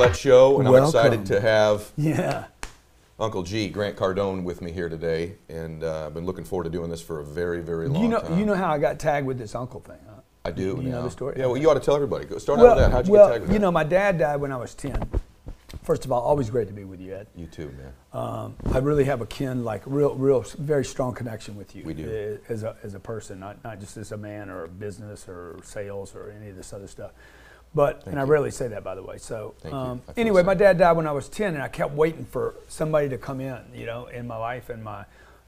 Mylett Show, and I'm Welcome. excited to have Yeah. Uncle G, Grant Cardone, with me here today, and I've been looking forward to doing this for a very, very long time. You know how I got tagged with this uncle thing, huh? I do. Do you know the story? Yeah, well, you ought to tell everybody. Go start out with that. How'd you get tagged with that? You know, my dad died when I was 10. First of all, always great to be with you, Ed. You too, man. I really have a kin, like real, very strong connection with you. We do. As a person, not just as a man or a business or sales or any of this other stuff. But, I rarely say that, by the way. So anyway, my dad died when I was 10, and I kept waiting for somebody to come in, you know, in my life. And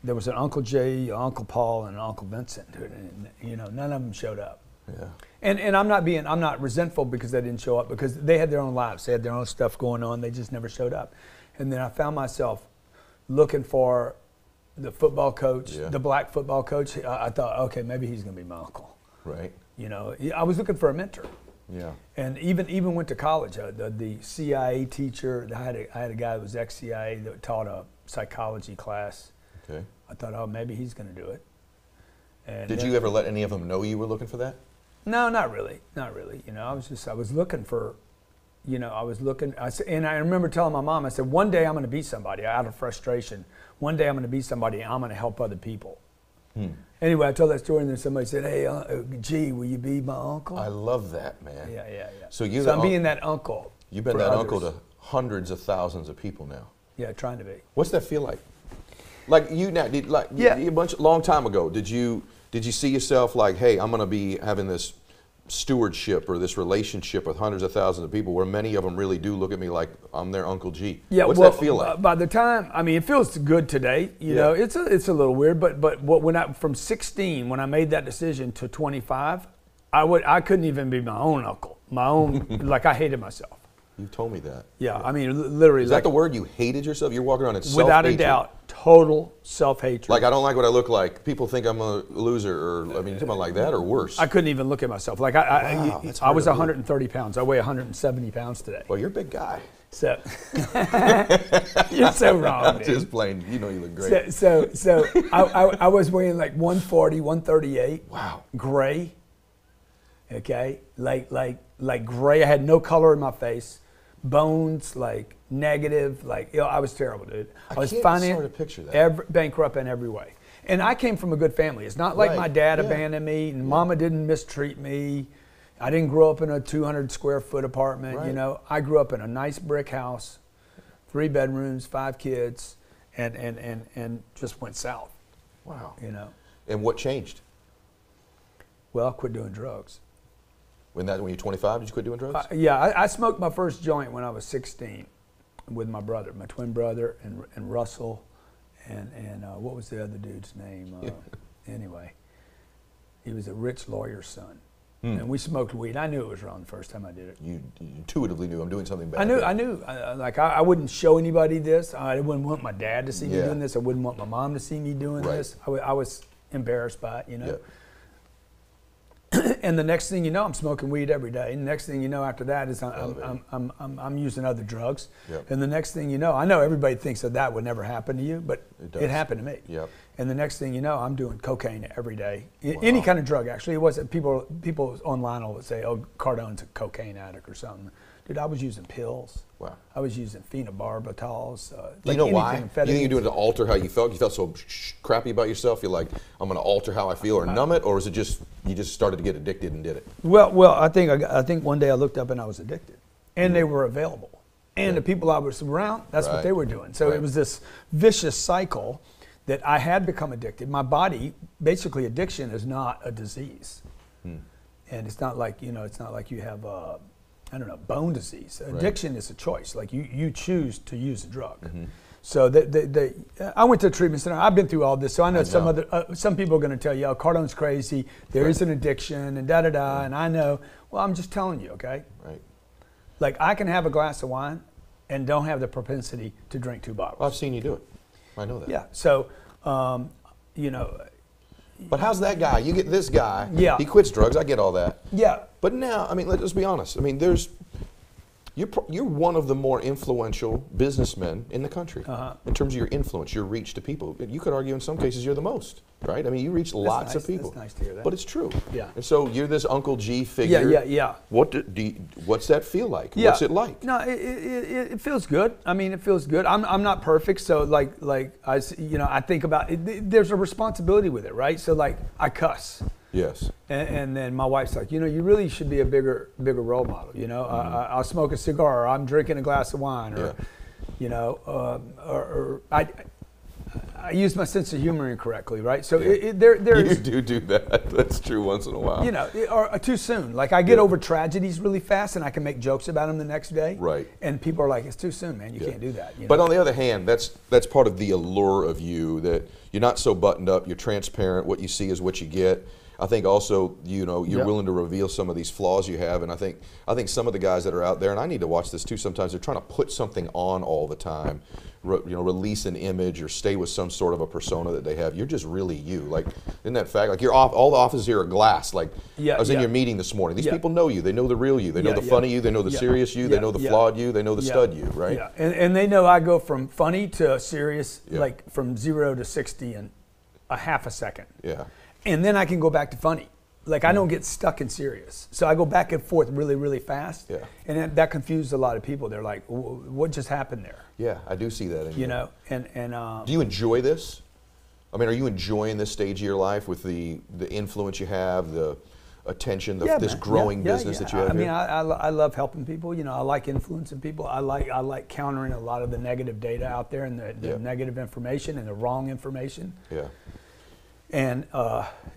there was an Uncle Jay, an Uncle Paul, and an Uncle Vincent, and you know, none of them showed up. Yeah. And I'm not resentful because they didn't show up, because they had their own lives, they had their own stuff going on. They just never showed up. And then I found myself looking for the football coach, the black football coach. I thought, okay, maybe he's going to be my uncle. Right. You know, I was looking for a mentor. Yeah. And even went to college. The CIA teacher, I had a guy that was ex-CIA that taught a psychology class. Okay. I thought, oh, maybe he's going to do it. And Did you ever let any of them know you were looking for that? No, not really. You know, I was looking for, you know, and I remember telling my mom, I said, one day I'm going to be somebody out of frustration. One day I'm going to be somebody, and I'm going to help other people. Anyway, I told that story, and then somebody said, hey, G, will you be my uncle? I love that, man. Yeah. So I'm being that uncle. You've been that uncle to hundreds of thousands of people now. Yeah, trying to be. What's that feel like? Like you now, long time ago, did you see yourself like, hey, I'm going to be having this stewardship or this relationship with hundreds of thousands of people, where many of them really do look at me like I'm their Uncle G? Yeah, what's that feel like? By the time, I mean, it feels good today. You know, it's a little weird, but from 16, when I made that decision, to 25, I couldn't even be my own uncle. My own, like, I hated myself. You told me that. Yeah, I mean, literally. Is that the word? You hated yourself? You're walking around in self-hatred? Without a doubt, total self-hatred. Like, I don't like what I look like. People think I'm a loser, or, I mean, you're talking about like that or worse? I couldn't even look at myself. Like, I was 130 pounds. I weigh 170 pounds today. Well, you're a big guy. So, you're so wrong, man. Just plain, you know you look great. So I was weighing like 140, 138. Wow. Gray. Okay? Like gray. I had no color in my face. Bones, like negative, like, you know, I was terrible, dude. I was can't sort of picture that. Bankrupt in every way. And I came from a good family. It's not like my dad abandoned me, and mama didn't mistreat me. I didn't grow up in a 200 square foot apartment. You know, I grew up in a nice brick house, 3 bedrooms, 5 kids, and just went south. Wow. You know. And what changed? Well, I quit doing drugs. When you're 25, did you quit doing drugs? Yeah, I smoked my first joint when I was 16 with my brother, my twin brother, and Russell, and what was the other dude's name? Anyway, he was a rich lawyer's son. And we smoked weed. I knew it was wrong the first time I did it. You intuitively knew I'm doing something bad. I knew. Like, I wouldn't show anybody this. I wouldn't want my dad to see me doing this. I wouldn't want my mom to see me doing this. I was embarrassed by it, you know. And the next thing you know, I'm smoking weed every day. And the next thing you know after that is I'm using other drugs. And the next thing you know, I know everybody thinks that would never happen to you, but it happened to me. And the next thing you know, I'm doing cocaine every day. Any kind of drug, actually. It wasn't people online will say, oh, Cardone's a cocaine addict or something. Dude, I was using pills. Wow. I was using phenobarbital. You know why? You think you're doing it to alter how you felt? You felt so crappy about yourself? You're like, I'm going to alter how I feel or numb it? Or is it just, you just started to get addicted and did it? Well, I think one day I looked up and I was addicted. And they were available. And the people I was around, that's what they were doing. So it was this vicious cycle that I had become addicted. My body, basically addiction is not a disease. And it's not like, you know, it's not like you have I don't know, bone disease. Addiction is a choice. Like, you choose to use a drug. So I went to a treatment center. I've been through all this, so I know some people are going to tell you, oh, Cardone's crazy. There is an addiction, and da-da-da, and I know. Well, I'm just telling you, okay? Like, I can have a glass of wine and don't have the propensity to drink 2 bottles. Well, I've seen you do it. I know that. Yeah, so, you know. But how's that guy? You get this guy. He quits drugs. I get all that. But now, I mean, let's be honest. I mean, You're one of the more influential businessmen in the country in terms of your influence, your reach to people. You could argue in some cases you're the most, right? I mean, you reach lots of people. That's nice to hear that. But it's true. Yeah. And so you're this Uncle G figure. Yeah. What's that feel like? Yeah. What's it like? No, it feels good. I mean, it feels good. I'm not perfect, so like I think about it. There's a responsibility with it, right? So like I cuss. Yes. And then my wife's like, you really should be a bigger role model. I'll smoke a cigar, or I'm drinking a glass of wine, or, or I use my sense of humor incorrectly, right? So there's you do that. That's true once in a while. Or too soon. Like I get over tragedies really fast, and I can make jokes about them the next day. Right. And people are like, it's too soon, man. You can't do that. But on the other hand, that's part of the allure of you, that you're not so buttoned up. You're transparent. What you see is what you get. I think also, you're willing to reveal some of these flaws you have, and I think some of the guys that are out there, and I need to watch this too sometimes, they're trying to put something on all the time, release an image or stay with some sort of a persona that they have. You're just really you. Like, isn't that fact? Like, all the offices here are glass. Like, I was in your meeting this morning. These people know you. They know the real you. They know the funny you. They know the serious you. They know the flawed you. They know the stud you, right? Yeah, and they know I go from funny to serious, like from 0 to 60 in a half a second. Yeah. And then I can go back to funny. Like I don't get stuck in serious. So I go back and forth really, really fast. Yeah. And that confused a lot of people. They're like, what just happened there? Yeah, I do see that in you. Do you enjoy this? I mean, are you enjoying this stage of your life with the influence you have, the attention, this growing business that you have here? I love helping people. I like influencing people. I like countering a lot of the negative data out there and the negative information and the wrong information. Yeah. And,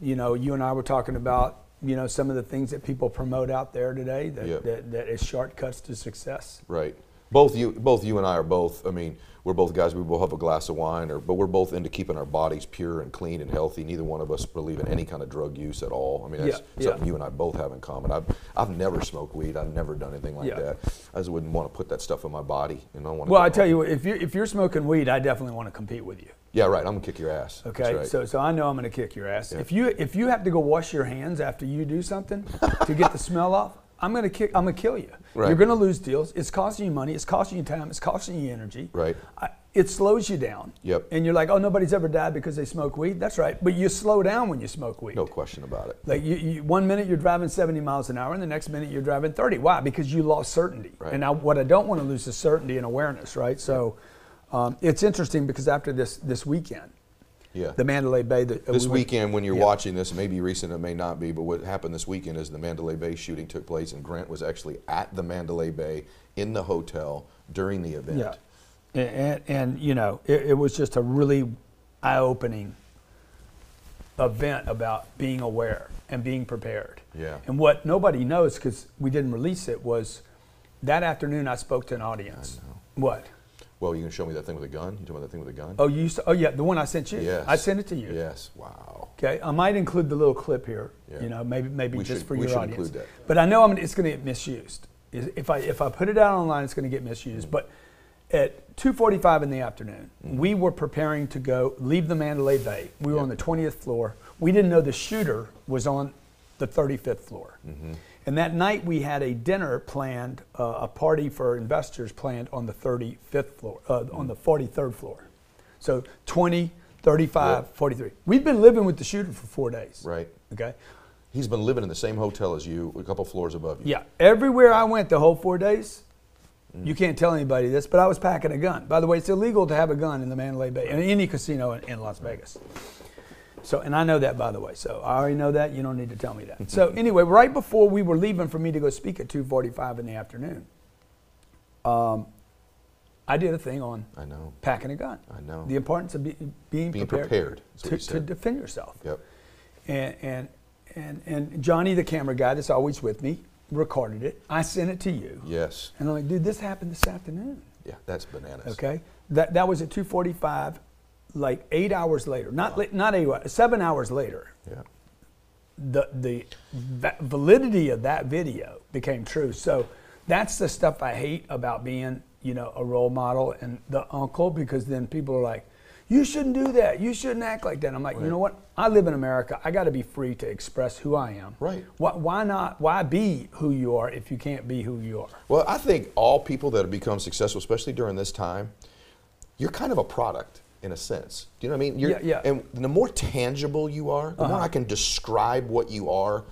you and I were talking about, some of the things that people promote out there today that is shortcuts to success. Right. Both you and I are both, I mean, we're both guys, we both have a glass of wine, but we're both into keeping our bodies pure and clean and healthy. Neither one of us believe in any kind of drug use at all. I mean, that's something you and I both have in common. I've never smoked weed. I've never done anything like that. I just wouldn't want to put that stuff in my body. Well, I tell you what, if you're smoking weed, I definitely want to compete with you. Yeah, right. I'm gonna kick your ass. Okay, right. So I know I'm gonna kick your ass. Yeah. If you have to go wash your hands after you do something to get the smell off, I'm gonna kill you. Right. You're gonna lose deals. It's costing you money. It's costing you time. It's costing you energy. Right. It slows you down. Yep. And you're like, oh, nobody's ever died because they smoke weed. That's right. But you slow down when you smoke weed. No question about it. Like you 1 minute you're driving 70 miles an hour, and the next minute you're driving 30. Why? Because you lost certainty. Right. And what I don't want to lose is certainty and awareness. Right. So it's interesting because after this weekend. Yeah. The Mandalay Bay. This weekend, when you're watching this, maybe recent, it may not be, but what happened this weekend is the Mandalay Bay shooting took place, and Grant was actually at the Mandalay Bay in the hotel during the event. Yeah. And it was just a really eye-opening event about being aware and being prepared. Yeah. And what nobody knows, because we didn't release it, was that afternoon I spoke to an audience. I know. What? Well, you can show me that thing with a gun? You talking about that thing with a gun? Oh, yeah, the one I sent you? Yes. I sent it to you. Yes, wow. Okay, I might include the little clip here, maybe just for your audience. Include that. But I know it's going to get misused. If I put it out online, it's going to get misused. But at 2:45 in the afternoon, we were preparing to leave the Mandalay Bay. We were on the 20th floor. We didn't know the shooter was on the 35th floor. Mm-hmm. And that night we had a dinner planned, a party for investors planned on the 35th floor, on the 43rd floor. So 20, 35, 43. We've been living with the shooter for 4 days. Right. Okay. He's been living in the same hotel as you, a couple floors above you. Yeah. Everywhere I went the whole 4 days, you can't tell anybody this, but I was packing a gun. By the way, it's illegal to have a gun in the Mandalay Bay, in any casino in Las Vegas. So, and I know that, by the way. So I already know that. You don't need to tell me that. So anyway, right before we were leaving for me to go speak at 2:45 in the afternoon, I did a thing on packing a gun. I know. The importance of being prepared to defend yourself. Yep. And Johnny, the camera guy that's always with me, recorded it. I sent it to you. Yes. And I'm like, dude, this happened this afternoon. Yeah, that's bananas. Okay. That was at 2:45. Like 8 hours later, not 8 hours, 7 hours later, the validity of that video became true. So that's the stuff I hate about being, a role model and the uncle, because then people are like, you shouldn't do that. You shouldn't act like that. I'm like, you know what? I live in America. I got to be free to express who I am. Right. Why not? Why be who you are if you can't be who you are? Well, I think all people that have become successful, especially during this time, you're kind of a product in a sense. Do you know what I mean? Yeah. And the more tangible you are, the more I can describe what you are,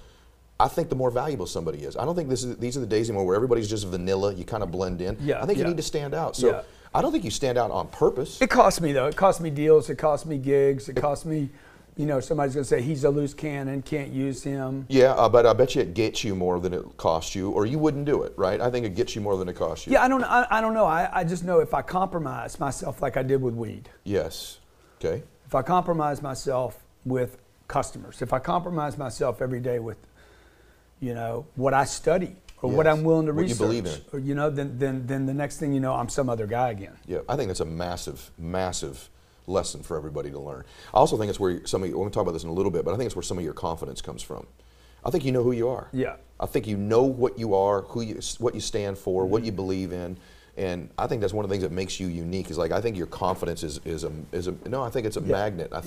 I think the more valuable somebody is. I don't think these are the days anymore where everybody's just vanilla, you kind of blend in. I think you need to stand out. So I don't think you stand out on purpose. It costs me though. It costs me deals, it costs me gigs, it costs me, you know, somebody's gonna say he's a loose cannon, can't use him. Yeah, but I bet you it gets you more than it costs you, or you wouldn't do it, right? I think it gets you more than it costs you. Yeah, I don't know. I just know if I compromise myself like I did with weed. Yes, okay. If I compromise myself with customers, if I compromise myself every day with, you know, what I study or what I'm willing to research, what you believe in, or, you know, then the next thing you know, I'm some other guy again. Yeah, I think that's a massive, massive lesson for everybody to learn. I also think it's where some of you, we're going to talk about this in a little bit, but I think it's where some of your confidence comes from. I think you know who you are. Yeah. I think you know what you are, what you stand for, what you believe in, and I think that's one of the things that makes you unique. Is like I think your confidence is a no. I think it's a magnet. I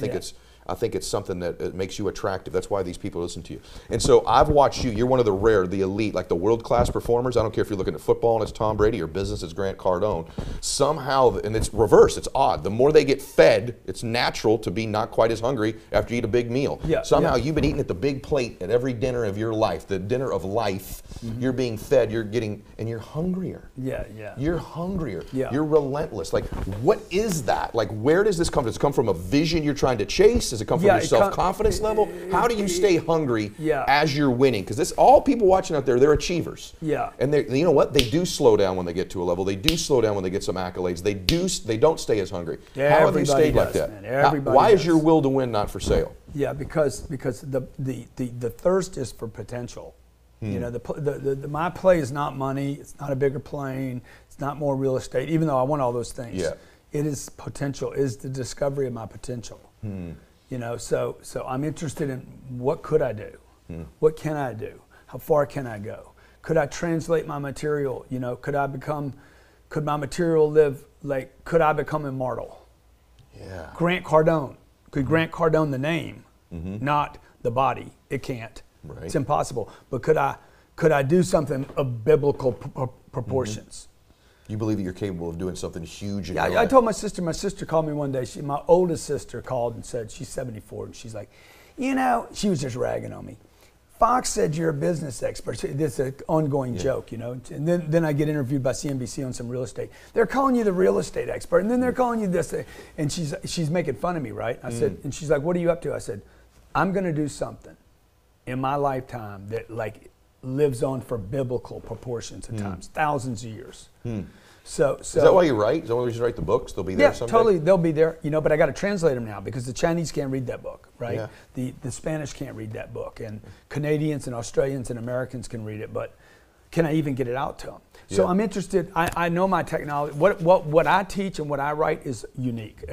think it's something that it makes you attractive. That's why these people listen to you. And so I've watched you. You're one of the rare, the elite, like the world-class performers. I don't care if you're looking at football and it's Tom Brady or business, it's Grant Cardone. Somehow, and it's reverse. It's odd. The more they get fed, it's natural to be not quite as hungry after you eat a big meal. Somehow you've been eating at the big plate at every dinner of your life, the dinner of life. You're being fed. You're getting, and you're hungrier. You're hungrier. You're relentless. Like, what is that? Like, where does this come from? Does it come from a vision you're trying to chase? Does it come from your self-confidence level? How do you stay hungry as you're winning? Because this, all people watching out there, they're achievers. And you know what? They do slow down when they get to a level. They do slow down when they get some accolades. They don't stay as hungry. How have you stayed like that? Why is your will to win not for sale? Yeah, because the thirst is for potential. You know, my play is not money. It's not a bigger plane. It's not more real estate. Even though I want all those things, it is potential. It is the discovery of my potential. You know, so I'm interested in what could I do? What can I do? How far can I go? Could I translate my material? You know, could my material live, like, could I become immortal? Grant Cardone. Could Grant Cardone the name, not the body? It can't. It's impossible. But could I do something of biblical proportions? You believe that you're capable of doing something huge in your life. I told my sister called me one day. My oldest sister called and said, she's 74, and she's like, you know, she was just ragging on me. Fox said you're a business expert. This is an ongoing joke, you know. And then I get interviewed by CNBC on some real estate. They're calling you the real estate expert, and then they're calling you this. And she's making fun of me, right? I said, and she's like, what are you up to? I said, I'm going to do something in my lifetime that, like, lives on for biblical proportions at times, thousands of years. So is that why you write? Is that why you write the books? They'll be there someday? Yeah, totally. They'll be there, you know, but I got to translate them now because the Chinese can't read that book, right? The Spanish can't read that book, and Canadians and Australians and Americans can read it, but can I even get it out to them? So I'm interested. I know my technology. What I teach and what I write is unique.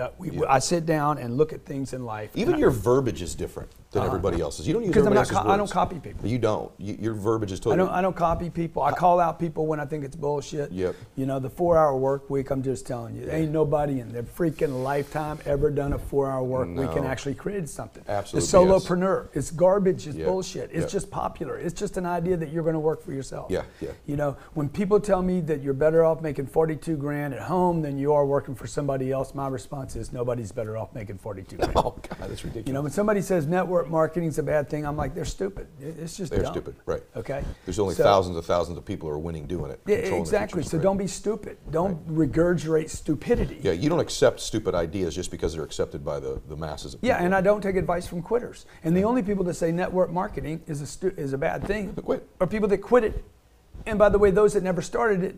I sit down and look at things in life. Even your verbiage is different than everybody else's. You don't use everybody else's words. I don't copy people. You don't. Your verbiage is totally. I don't copy people. I call out people when I think it's bullshit. You know, the 4-hour work week. I'm just telling you, ain't nobody in their freaking lifetime ever done a 4-hour work week and actually created something. Absolutely. The solopreneur. It's garbage. It's bullshit. It's just popular. It's just an idea that you're going to work for yourself. You know, when people tell me that you're better off making 42 grand at home than you are working for somebody else, my response is nobody's better off making 42 grand. Oh God, that's ridiculous. You know, when somebody says network marketing is a bad thing, I'm like, they're stupid. It's just dumb. They're stupid, right? Okay. There's only thousands of people who are winning doing it. Yeah, exactly. So don't be stupid. Don't regurgitate stupidity. Yeah, you don't accept stupid ideas just because they're accepted by the masses of people. Yeah, and I don't take advice from quitters. And the only people that say network marketing is a bad thing are people that quit it. And by the way, those that never started it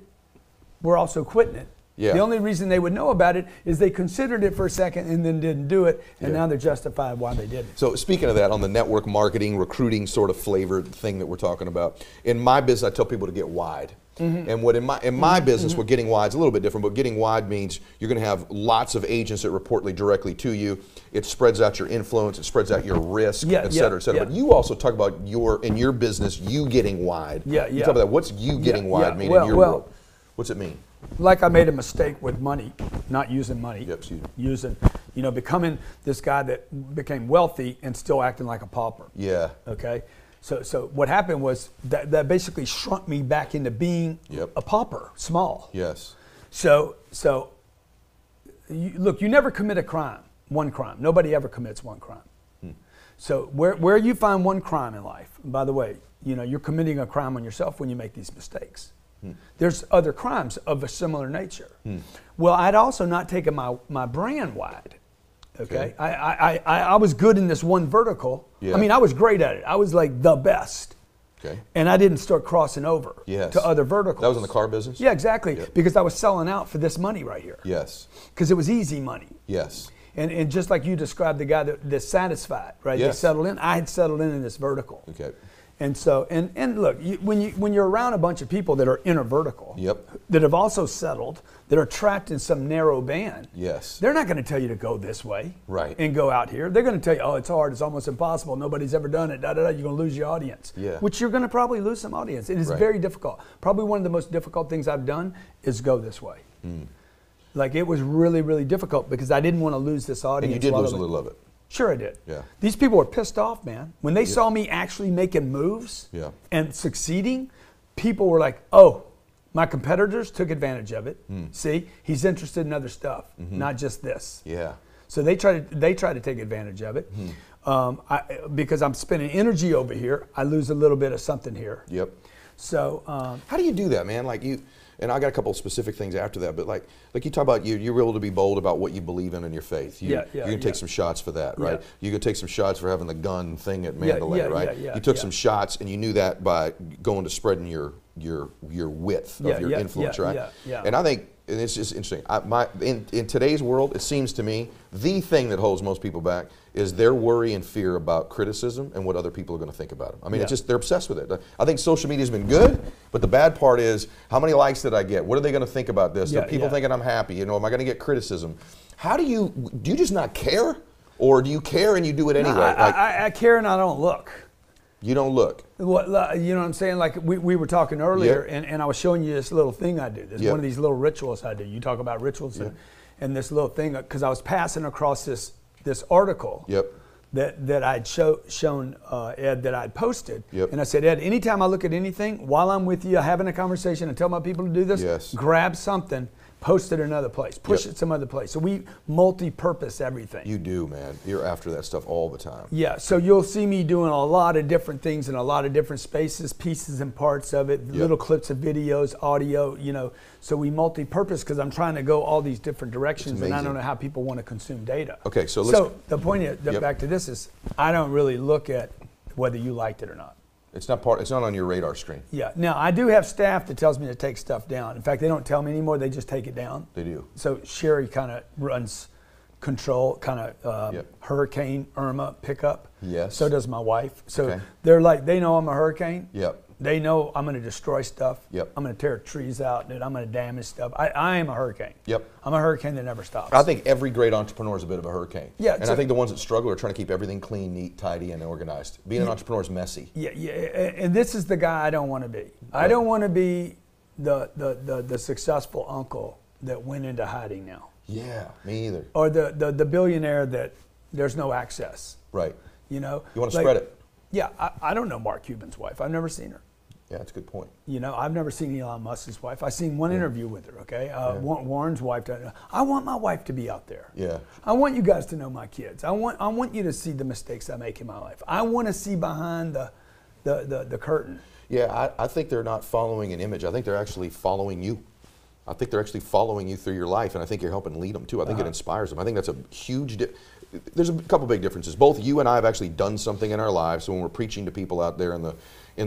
were also quitting it. The only reason they would know about it is they considered it for a second and then didn't do it, and now they're justified why they didn't. So speaking of that, on the network marketing, recruiting sort of flavored thing that we're talking about, in my business, I tell people to get wide. And what in my business, what getting wide is a little bit different, but getting wide means you're going to have lots of agents that report directly to you. It spreads out your influence, it spreads out your risk, et cetera, et cetera. But you also talk about in your business, you getting wide. You talk about that. What's you getting wide mean in your world? What's it mean? Like I made a mistake with money, not using money, You know, becoming this guy that became wealthy and still acting like a pauper. Yeah. Okay. So what happened was that basically shrunk me back into being a pauper, small. Yes. So look, you never commit one crime. Nobody ever commits one crime. So where you find one crime in life, and by the way, you know, you're committing a crime on yourself when you make these mistakes. There's other crimes of a similar nature. Well, I'd also not taken my brand wide. Okay. I was good in this one vertical. Yeah. I mean, I was great at it. I was like the best. Okay. And I didn't start crossing over to other verticals. That was in the car business? Yeah, exactly. Yep. Because I was selling out for this money right here. Yes. Because it was easy money. Yes. And just like you described the guy that's satisfied, right? Yes. They settled in. I had settled in this vertical. Okay. And so, and look, when you're around a bunch of people that are in a vertical, that have also settled, that are trapped in some narrow band, they're not going to tell you to go this way, right, and go out here. They're going to tell you, oh, it's hard, it's almost impossible, nobody's ever done it, you're going to lose your audience, which you're going to probably lose some audience. It is very difficult. Probably one of the most difficult things I've done is go this way. Like, it was really, really difficult because I didn't want to lose this audience. And you did lose a little of it. Sure I did. Yeah. These people were pissed off, man. When they saw me actually making moves and succeeding, people were like, oh, my competitors took advantage of it. See, he's interested in other stuff, not just this. Yeah. So they try to take advantage of it. Because I'm spending energy over here, I lose a little bit of something here. Yep. So how do you do that, man? Like, you, and I got a couple of specific things after that, but like you talk about, you're able to be bold about what you believe in your faith. You can take some shots for that, right? You can take some shots for having the gun thing at Mandalay, right? You took some shots, and you knew that by going to spreading your width of your influence, right? And I think, and it's just interesting, in today's world, it seems to me, the thing that holds most people back is their worry and fear about criticism and what other people are going to think about them. I mean, it's just, they're obsessed with it. I think social media's been good, but the bad part is, how many likes did I get? What are they going to think about this? Are people thinking I'm happy? You know, am I going to get criticism? How do you just not care? Or do you care and you do it anyway? No, I care and I don't look. You don't look. What, you know what I'm saying? Like we were talking earlier, and I was showing you this little thing I do. This one of these little rituals I do. You talk about rituals and this little thing, because I was passing across this article that I'd shown Ed, that I'd posted. And I said, Ed, anytime I look at anything, while I'm with you having a conversation and tell my people to do this, grab something, post it another place, push it some other place. So we multi-purpose everything. You do, man. You're after that stuff all the time. Yeah, so you'll see me doing a lot of different things in a lot of different spaces, pieces and parts of it, little clips of videos, audio, you know. So we multi-purpose because I'm trying to go all these different directions, and I don't know how people want to consume data. Okay, so the point is, back to this is, I don't really look at whether you liked it or not. It's not on your radar screen. Yeah. Now, I do have staff that tells me to take stuff down. In fact, they don't tell me anymore. They just take it down. They do. So Sherry kind of runs control, kind of Hurricane Irma pickup. Yes. So does my wife. So they're like, they know I'm a hurricane. Yep. They know I'm going to destroy stuff. Yep. I'm going to tear trees out, and I'm going to damage stuff. I am a hurricane. Yep. I'm a hurricane that never stops. I think every great entrepreneur is a bit of a hurricane. Yeah. And I think the ones that struggle are trying to keep everything clean, neat, tidy, and organized. Being an entrepreneur is messy. Yeah. And this is the guy I don't want to be. I don't want to be the successful uncle that went into hiding now. Yeah, me either. Or the billionaire that there's no access. Right. You know? You want to spread it. Yeah, I don't know Mark Cuban's wife. I've never seen her. Yeah, that's a good point. You know, I've never seen Elon Musk's wife. I've seen one interview with her, okay? Warren's wife. I want my wife to be out there. Yeah. I want you guys to know my kids. I want you to see the mistakes I make in my life. I want to see behind the curtain. Yeah, I think they're not following an image. I think they're actually following you. I think they're actually following you through your life, and I think you're helping lead them too. I think it inspires them. I think that's a huge there's a couple big differences. Both you and I have actually done something in our lives, so when we're preaching to people out there in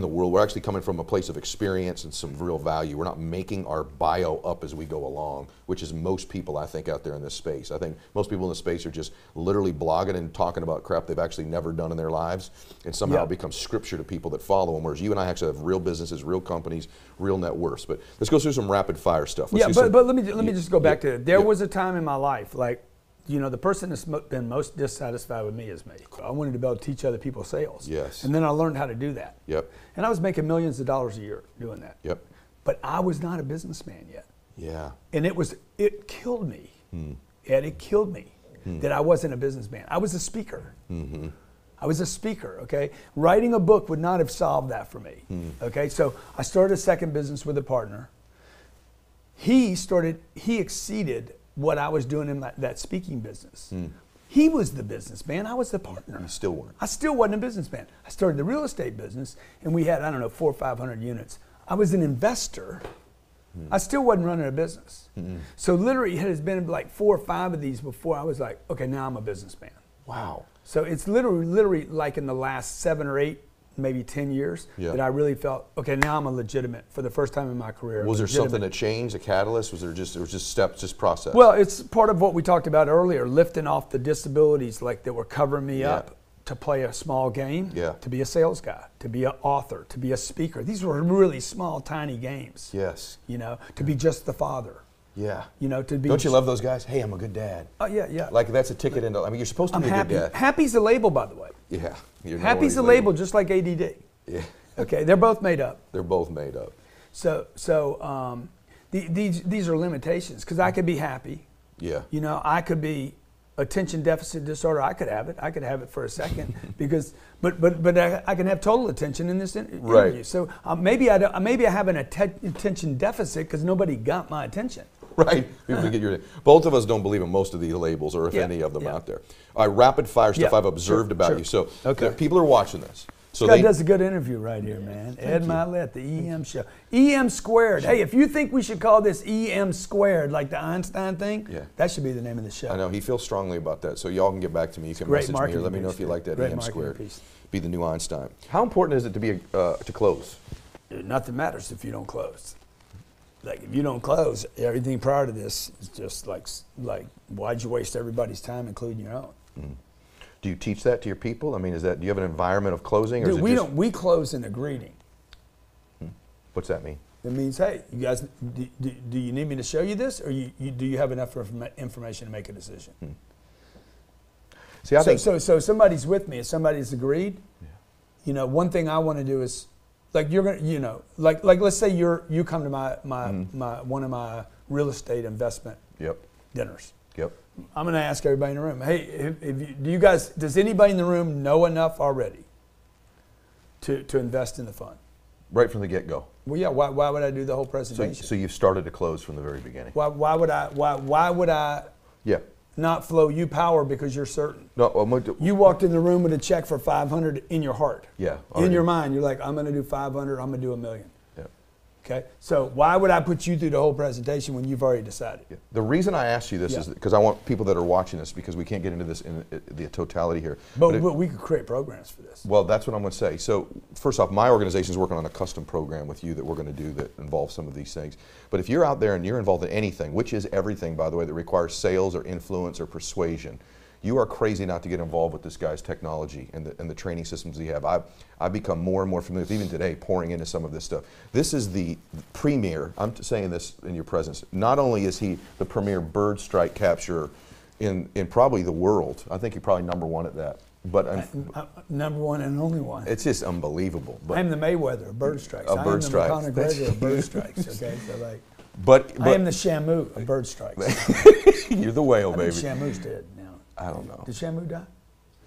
the world, we're actually coming from a place of experience and some real value. We're not making our bio up as we go along, which is most people, I think, out there in this space. I think most people in this space are just literally blogging and talking about crap they've actually never done in their lives, and somehow it becomes scripture to people that follow them, whereas you and I actually have real businesses, real companies, real net worths. But let's go through some rapid fire stuff. But let me just go back to it. There was a time in my life, like, you know, the person that's been most dissatisfied with me is me. I wanted to be able to teach other people sales. Yes. And then I learned how to do that. Yep. And I was making millions of dollars a year doing that. Yep. But I was not a businessman yet. Yeah. And it killed me. Ed, it killed me. that I wasn't a businessman. I was a speaker. I was a speaker, okay? Writing a book would not have solved that for me, okay? So I started a second business with a partner. He exceeded what I was doing in that speaking business. He was the businessman, I was the partner. You still weren't. I still wasn't a businessman. I started the real estate business, and we had, I don't know, 400 or 500 units. I was an investor. I still wasn't running a business. So literally, it has been like 4 or 5 of these before I was like, okay, now I'm a businessman. Wow. So it's literally like in the last 7 or 8, maybe 10 years that I really felt, okay, now I'm a legitimate, for the first time in my career. Was there something that changed, a catalyst? Was there just steps, just process? Well, it's part of what we talked about earlier, lifting off the disabilities like that were covering me up to play a small game, to be a sales guy, to be an author, to be a speaker. These were really small, tiny games. Yes. You know, to be just the father. Yeah. You know, to be. Don't you love those guys? Hey, I'm a good dad. Oh, yeah. Like that's a ticket into, I mean, you're supposed to be a good dad. Happy's a label, by the way. Yeah. Happy's a label, just like ADD. Yeah. Okay, they're both made up. They're both made up. So these are limitations, because I could be happy. Yeah. You know, I could be attention deficit disorder. I could have it. I could have it for a second because, but I can have total attention in this interview. Right. So maybe I have an attention deficit because nobody got my attention. Right. People get your. Both of us don't believe in most of these labels, or if any of them out there. All right, rapid fire stuff I've observed about you. So people are watching this. So this guy does a good interview right here, man. Ed Mylett, the EM show. EM squared. Hey, if you think we should call this EM squared, like the Einstein thing, that should be the name of the show. I know, he feels strongly about that. So y'all can get back to me. You can message me or let me know if you like that EM squared. Be the new Einstein. How important is it to be to close? Nothing matters if you don't close. Like if you don't close, everything prior to this is just like why'd you waste everybody's time, including your own? Do you teach that to your people? I mean, do you have an environment of closing? Or Dude, we close in a greeting. What's that mean? It means, hey, you guys, do you need me to show you this, or do you have enough information to make a decision? See, I think so somebody's with me, if somebody's agreed, you know, one thing I want to do is, like you're gonna, you know, like let's say you come to my one of my real estate investment dinners. Yep. I'm going to ask everybody in the room, hey, does anybody in the room know enough already to invest in the fund? Right from the get-go. Well, yeah. Why would I do the whole presentation? So you've started to close from the very beginning. Why would I? Not flow you power because you're certain. No, you walked in the room with a check for $500 in your heart. Yeah. In your mind, you're like, I'm going to do 500. I'm going to do $1 million. Okay, so why would I put you through the whole presentation when you've already decided? The reason I asked you this is because I want people that are watching this, because we can't get into this in the totality here. But we could create programs for this. Well, that's what I'm going to say. So first off, my organization is working on a custom program with you that we're going to do that involves some of these things. But if you're out there and you're involved in anything, which is everything, by the way, that requires sales or influence or persuasion, you are crazy not to get involved with this guy's technology and the training systems he have. I've become more and more familiar with, even today, pouring into some of this stuff. This is the premier, I'm saying this in your presence, not only is he the premier bird strike capturer in probably the world, I think you're probably #1 at that. But #1 and only one. It's just unbelievable. But I'm the Mayweather of bird strikes. Of bird strikes. I'm the McConaughey of bird strikes. Okay, so like. But I am the Shamu of bird strikes. You're the whale, baby. Shamu's dead now. I don't know. Did Shamu die?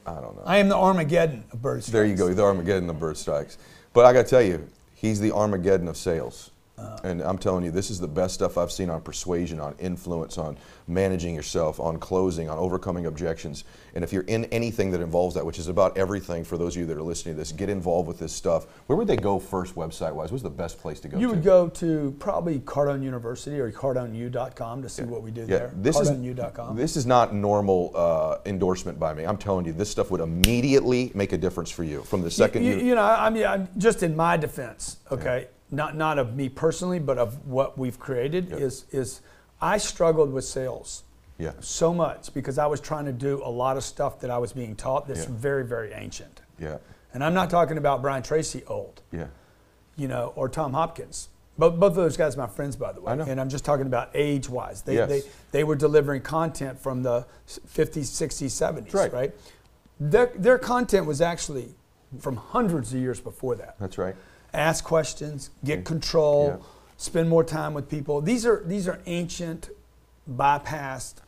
I don't know. I am the Armageddon of bird strikes. There you go. You're the Armageddon of bird strikes. But I got to tell you, he's the Armageddon of sales. And I'm telling you, this is the best stuff I've seen on persuasion, on influence, on managing yourself, on closing, on overcoming objections. And if you're in anything that involves that, which is about everything for those of you that are listening to this, get involved with this stuff. Where would they go first website-wise? What's the best place to go to? You would go to probably Cardone University or cardoneu.com to see what we do there. Cardoneu.com. This is not normal endorsement by me. I'm telling you, this stuff would immediately make a difference for you from the second you know, I mean, I'm just in my defense, okay? Not of me personally, but of what we've created, is I struggled with sales so much because I was trying to do a lot of stuff that I was being taught that's very, very ancient. And I'm not talking about Brian Tracy old, you know, or Tom Hopkins. Both of those guys are my friends, by the way. I know. And I'm just talking about age-wise. They were delivering content from the 50s, 60s, 70s, right? Their content was actually from hundreds of years before that. That's right. Ask questions, get control, spend more time with people. These are ancient, bypassed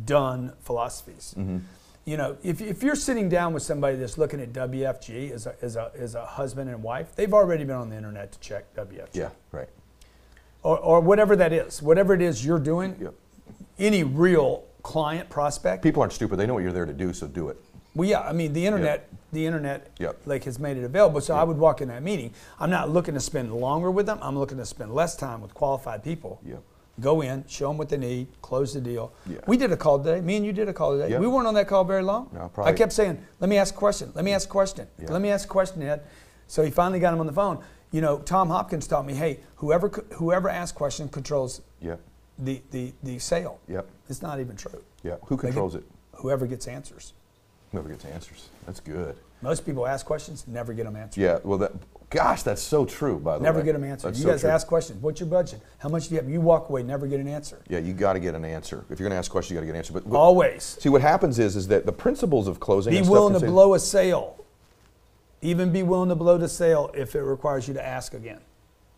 done philosophies. You know, if you're sitting down with somebody that's looking at WFG as a husband and wife, they've already been on the internet to check WFG. Yeah, right. Or whatever that is, whatever it is you're doing, any real client prospect. People aren't stupid. They know what you're there to do, so do it. Well, yeah, I mean, the internet like has made it available. So I would walk in that meeting. I'm not looking to spend longer with them. I'm looking to spend less time with qualified people. Go in, show them what they need, close the deal. We did a call today. Me and you did a call today. We weren't on that call very long. No, I kept saying, let me ask a question. Let me ask a question. Let me ask a question, Ed. So he finally got him on the phone. You know, Tom Hopkins taught me, hey, whoever asks questions controls the sale. It's not even true. Who controls it? Whoever gets answers. Whoever gets answers. That's good. Most people ask questions, never get them answered. Yeah, well, gosh, that's so true, by the way. Never get them answered. You guys ask questions. What's your budget? How much do you have? You walk away, never get an answer. Yeah, you got to get an answer. If you're going to ask questions, you got to get an answer. But always. See, what happens is that the principles of closing. Be willing to blow a sale. Even be willing to blow the sale if it requires you to ask again.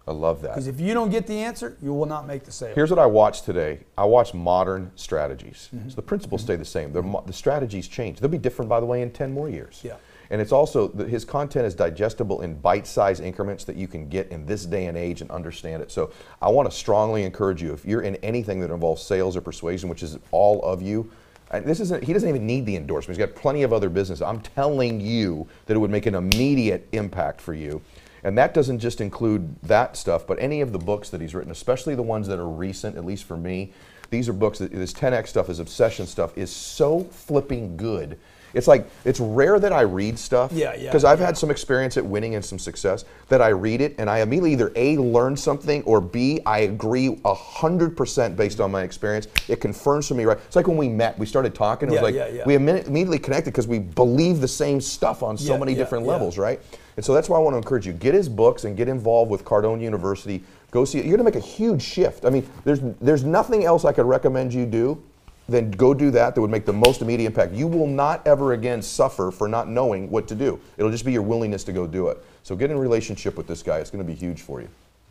I love that. Because if you don't get the answer, you will not make the sale. Here's what I watched today. I watched modern strategies. So the principles stay the same. The strategies change. They'll be different, by the way, in 10 more years. And it's also, his content is digestible in bite-sized increments that you can get in this day and age and understand it. So I want to strongly encourage you, if you're in anything that involves sales or persuasion, which is all of you, he doesn't even need the endorsement. He's got plenty of other business. I'm telling you that it would make an immediate impact for you. And that doesn't just include that stuff, but any of the books that he's written, especially the ones that are recent, at least for me. These are books that this 10X stuff, his obsession stuff is so flipping good. It's like, it's rare that I read stuff, because I've had some experience at winning and some success, that I read it and I immediately either A, learn something, or B, I agree 100% based on my experience. It confirms for me, right? It's like when we met, we started talking, it was like, we immediately connected because we believe the same stuff on so many different levels, right? And so that's why I want to encourage you, get his books and get involved with Cardone University. Go see it. You're going to make a huge shift. I mean, there's nothing else I could recommend you do. Then go do that would make the most immediate impact. You will not ever again suffer for not knowing what to do. It'll just be your willingness to go do it. So get in a relationship with this guy. It's going to be huge for you.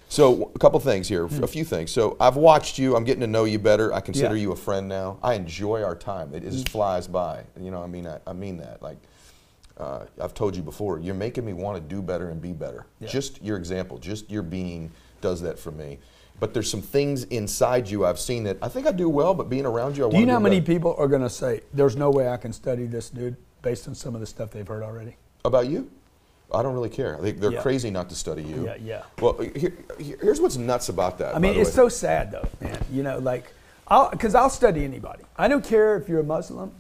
So a couple things here, a few things. So I've watched you. I'm getting to know you better. I consider you a friend now. I enjoy our time. It just flies by. You know, I mean that. Like I've told you before, you're making me want to do better and be better. Just your example, just your being does that for me. But there's some things inside you I've seen that I think I do well, but being around you, I want to do you know how many people are going to say, there's no way I can study this dude based on some of the stuff they've heard already? About you? I don't really care. I think they're crazy not to study you. Well, here's what's nuts about that. I mean, it's so sad though, man. You know, like, because I'll study anybody. I don't care if you're a Muslim.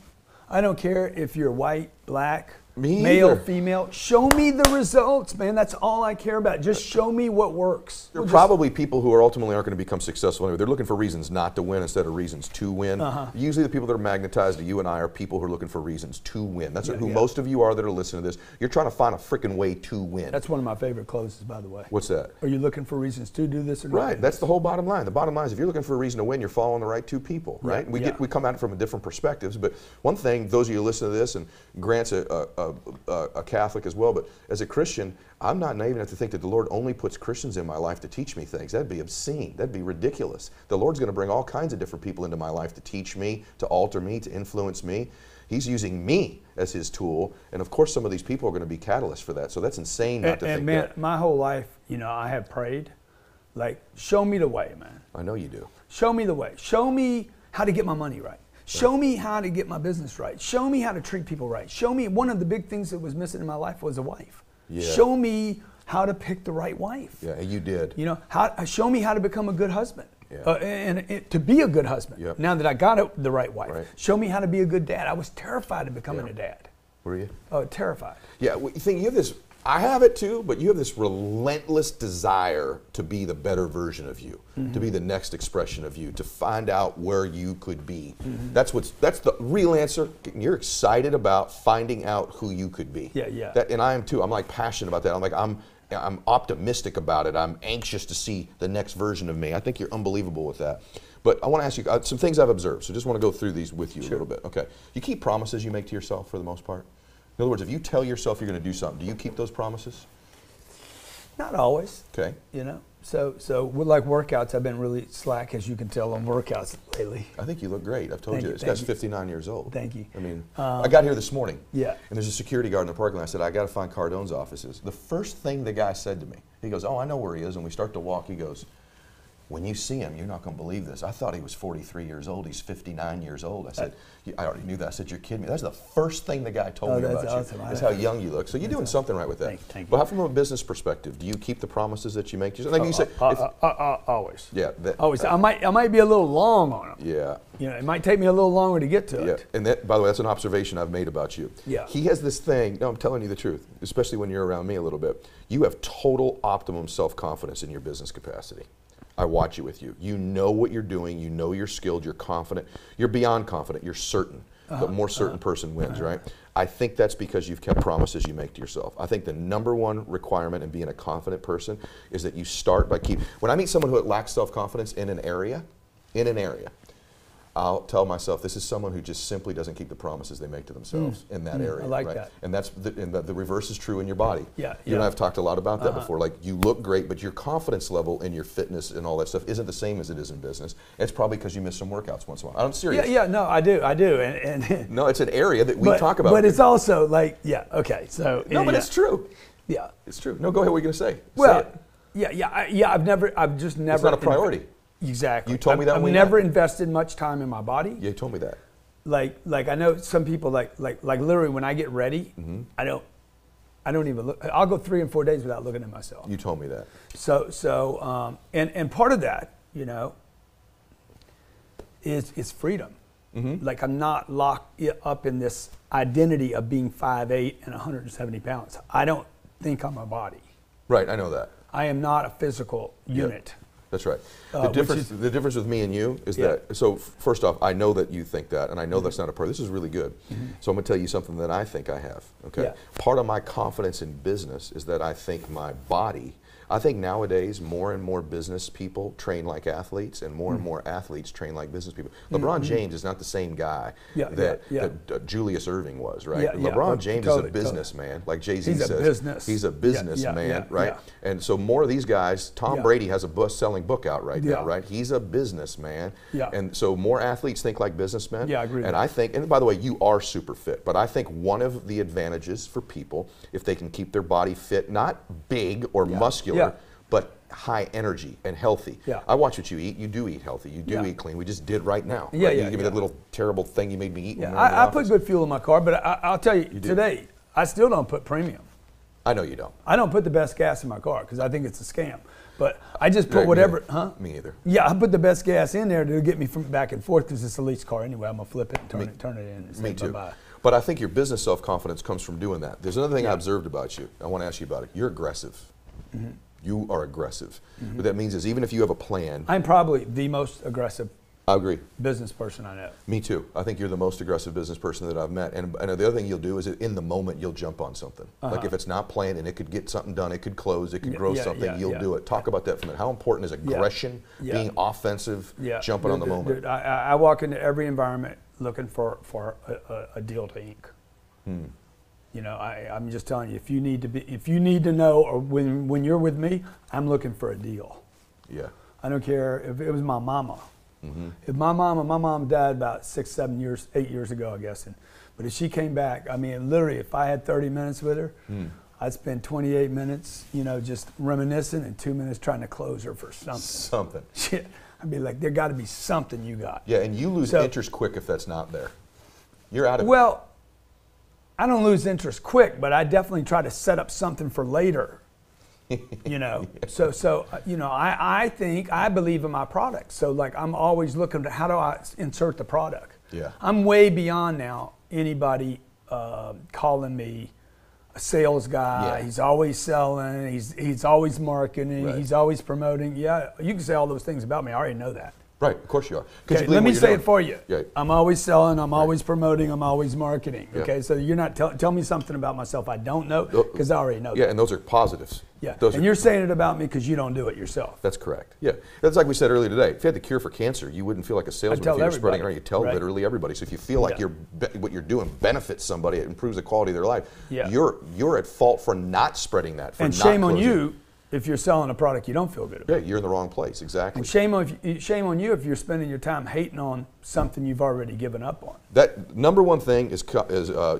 I don't care if you're white, black, male, female. Show me the results, man. That's all I care about. Just show me what works. There are probably people who are ultimately aren't going to become successful anyway. They're looking for reasons not to win instead of reasons to win. Usually the people that are magnetized to you and I are people who are looking for reasons to win. That's who most of you are that are listening to this. You're trying to find a freaking way to win. That's one of my favorite closes, by the way. What's that? Are you looking for reasons to do this or not? Right. That's the whole bottom line. The bottom line is if you're looking for a reason to win, you're following the right two people, right? We come at it from different perspectives, but one thing, those of you who listen to this, and Grant's a Catholic as well, but as a Christian, I'm not naive enough to think that the Lord only puts Christians in my life to teach me things. That'd be obscene. That'd be ridiculous. The Lord's going to bring all kinds of different people into my life to teach me, to alter me, to influence me. He's using me as his tool, and of course some of these people are going to be catalysts for that. So that's insane not to think that. And man, my whole life, you know, I have prayed, like, show me the way, man. I know you do. Show me the way. Show me how to get my money right. Show me how to get my business right. Show me how to treat people right. Show me, one of the big things that was missing in my life was a wife. Show me how to pick the right wife. Yeah, and you did. You know, show me how to become a good husband. And to be a good husband. Now that I got the right wife. Show me how to be a good dad. I was terrified of becoming a dad. Were you? Oh, terrified. Yeah, well, you think you have this, I have it too, but you have this relentless desire to be the better version of you, to be the next expression of you, to find out where you could be. That's the real answer. You're excited about finding out who you could be. And I am too. I'm like passionate about that. I'm optimistic about it. I'm anxious to see the next version of me. I think you're unbelievable with that. But I want to ask you some things I've observed. So just want to go through these with you a little bit. Okay. You keep promises you make to yourself for the most part? In other words, if you tell yourself you're going to do something, do you keep those promises? Not always. Okay. You know, So with like workouts, I've been really slack, as you can tell, on workouts lately. I think you look great. I've told you. This guy's 59 years old. Thank you. I mean, I got here this morning. Yeah. And there's a security guard in the parking lot. I said, I got to find Cardone's offices. The first thing the guy said to me, he goes, oh, I know where he is. And we start to walk. He goes, when you see him, you're not going to believe this. I thought he was 43 years old. He's 59 years old. I said, I already knew that. I said, you're kidding me. That's the first thing the guy told me about awesome. you. That's how young you look. So you're doing something right with that. Thank you. But how from a business perspective, do you keep the promises that you make? Like you say, always. Yeah. Always. I might be a little long on them. Yeah. You know, it might take me a little longer to get to it. And that, by the way, that's an observation I've made about you. Yeah. He has this thing, no, I'm telling you the truth, especially when you're around me a little bit. You have total optimum self-confidence in your business capacity. I watch it with you. You know what you're doing. You know you're skilled. You're confident. You're beyond confident. You're certain. The more certain person wins, right? I think that's because you've kept promises you make to yourself. I think the number one requirement in being a confident person is that you start by when I meet someone who lacks self-confidence in an area, I'll tell myself this is someone who just simply doesn't keep the promises they make to themselves in that area. I like right? that. And that's the reverse is true in your body. Yeah, You and I have talked a lot about that before. Like you look great, but your confidence level and your fitness and all that stuff isn't the same as it is in business. It's probably because you miss some workouts once in a while. I'm serious. Yeah, no, I do. And no, it's an area that we talk about. But it's also like, okay, so. No, but it's true. Yeah. It's true. No, go ahead. What are you going to say? Well, say it. I've just never. It's not a priority. Exactly. You told me that. I've never invested much time in my body. Yeah, you told me that. Like I know some people like literally when I get ready, I don't even look. I'll go 3 and 4 days without looking at myself. You told me that. And part of that, you know, is freedom. Like I'm not locked up in this identity of being 5'8" and 170 pounds. I don't think I'm a body. Right, I know that. I am not a physical unit. Yep. That's right. The difference with me and you is that, so first off, I know that you think that, and I know that's not a part. This is really good. So I'm going to tell you something that I think I have, okay? Yeah. Part of my confidence in business is that I think my body, I think nowadays more and more business people train like athletes and more athletes train like business people. LeBron James is not the same guy that Julius Erving was, right? LeBron James is a businessman, like Jay-Z says. He's a businessman, right? Yeah. And so more of these guys, Tom Brady has a selling book out right now, right? He's a businessman. Yeah. And so more athletes think like businessmen. Yeah, I agree. And I think, and by the way, you are super fit, but I think one of the advantages for people, if they can keep their body fit, not big or muscular, but high energy and healthy. Yeah. I watch what you eat. You do eat healthy. You do eat clean. We just did right now. Yeah, right? You give me that little terrible thing you made me eat. Yeah. I put good fuel in my car, but I'll tell you today, I still don't put premium. I know you don't. I don't put the best gas in my car because I think it's a scam. But I just put whatever, Me either. Yeah, I put the best gas in there to get me from back and forth because it's a lease car anyway. I'm going to flip it and turn it in and say me too. bye-bye. But I think your business self-confidence comes from doing that. There's another thing I observed about you. I want to ask you about it. You're aggressive. You are aggressive. What that means is even if you have a plan. I'm probably the most aggressive I agree. business person I know. Me too. I think you're the most aggressive business person that I've met. And the other thing you'll do is in the moment you'll jump on something. Like if it's not planned and it could get something done, it could close, it could grow something, you'll do it. Talk about that for a minute. How important is aggression, being offensive, jumping on the moment? Dude, I walk into every environment looking for a deal to ink. You know, I'm just telling you, if you need to know, or when you're with me, I'm looking for a deal. Yeah. I don't care if it was my mama. If my mom died about 8 years ago, I guess. But if she came back, I mean, literally, if I had 30 minutes with her, I'd spend 28 minutes, you know, just reminiscing, and 2 minutes trying to close her for something. Shit. I'd be like, there got to be something you got. Yeah, and you lose interest quick if that's not there. You're out of it. Well, I don't lose interest quick, but I definitely try to set up something for later. You know, so you know, I believe in my product. So like, I'm always looking to how do I insert the product. Yeah. I'm way beyond now anybody calling me a sales guy. Yeah. He's always selling. He's always marketing. Right. He's always promoting. Yeah, you can say all those things about me. I already know that. Right, of course you are. Okay, let me say it for you. Yeah. I'm always selling, I'm always promoting, I'm always marketing. Yeah. Okay, so you're not tell me something about myself I don't know, because I already know that. Yeah, and those are positives. Yeah, and you're saying it about me because you don't do it yourself. That's correct. Yeah, that's like we said earlier today. If you had the cure for cancer, you wouldn't feel like a salesman if you were spreading it around. You tell literally everybody. So if you feel like what you're doing benefits somebody, it improves the quality of their life, you're at fault for not spreading that. And shame on you if you're selling a product you don't feel good about. Yeah, you're in the wrong place, exactly. And shame on you if you're spending your time hating on something you've already given up on. That number one thing is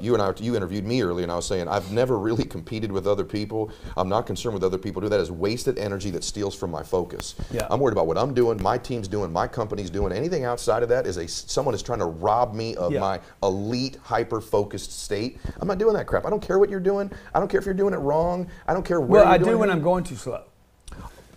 you interviewed me earlier, and I was saying I've never really competed with other people. I'm not concerned with other people. That is wasted energy that steals from my focus. Yeah. I'm worried about what I'm doing, my team's doing, my company's doing. Anything outside of that is someone is trying to rob me of my elite, hyper-focused state. I'm not doing that crap. I don't care what you're doing. I don't care if you're doing it wrong. I don't care where you're doing it. Well, I do when I'm going too slow.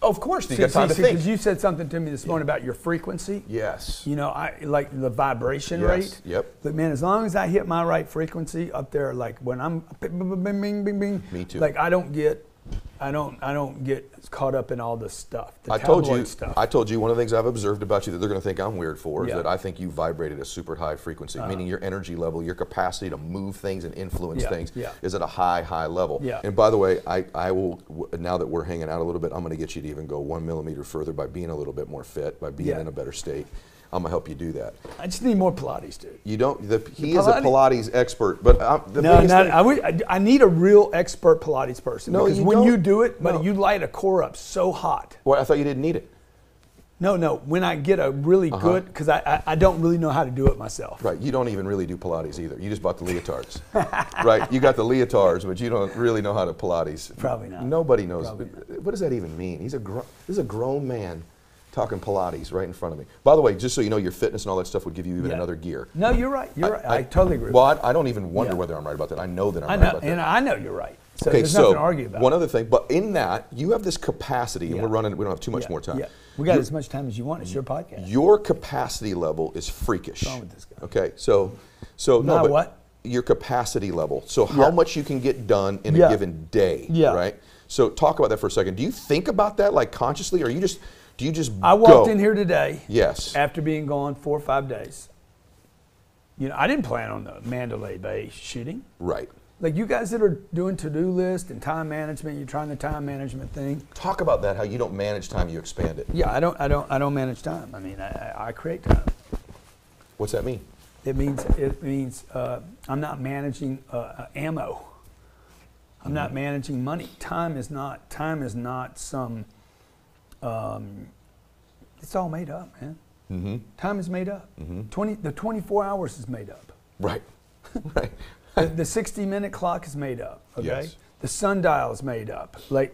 Of course, you got time to think. Because you said something to me this morning about your frequency. Yes. You know, I like the vibration rate. Yep. But man, as long as I hit my right frequency up there, like when I'm bing, bing, bing, bing. Me too. Like I don't get caught up in all this stuff. I told you one of the things I've observed about you that they're going to think I'm weird for is that I think you vibrate at a super high frequency, meaning your energy level, your capacity to move things and influence things is at a high level. Yeah. And by the way, I will, now that we're hanging out a little bit, I'm going to get you to even go 1 millimeter further by being a little bit more fit, by being in a better state. I'm gonna help you do that. I just need more Pilates, dude. You don't. He is a Pilates expert, but I need a real expert Pilates person. No, because when you do it, buddy, you light a core up so hot. Well, I thought you didn't need it. No. When I get a really good, because I don't really know how to do it myself. Right. You don't even really do Pilates either. You just bought the leotards. Right. You got the leotards, but you don't really know how to Pilates. Probably not. Nobody knows. What does that even mean? This is a grown man talking Pilates right in front of me. By the way, just so you know, your fitness and all that stuff would give you even another gear. No, you're right. You're right. I totally agree. Well, I don't even wonder whether I'm right about that. I know that I'm right about that. And I know you're right. So okay, there's nothing to argue about. One other thing, but in that, you have this capacity, and we don't have too much more time. Yeah. We got as much time as you want. It's your podcast. Your capacity level is freakish. What's wrong with this guy? Okay, so no, but what? Your capacity level. So how much you can get done in a given day, right? So talk about that for a second. Do you think about that like consciously, or do you just I walked in here today. Yes. After being gone 4 or 5 days. You know, I didn't plan on the Mandalay Bay shooting. Right. Like you guys that are doing to-do list and time management, you're trying the time management thing. Talk about that. How you don't manage time, you expand it. Yeah, I don't manage time. I mean, I create time. What's that mean? It means I'm not managing ammo. I'm not managing money. Time is not some. It's all made up, man. Mm-hmm. Time is made up. Mm-hmm. The 24 hours is made up. Right. Right. The 60-minute clock is made up. Okay. Yes. The sundial is made up. Like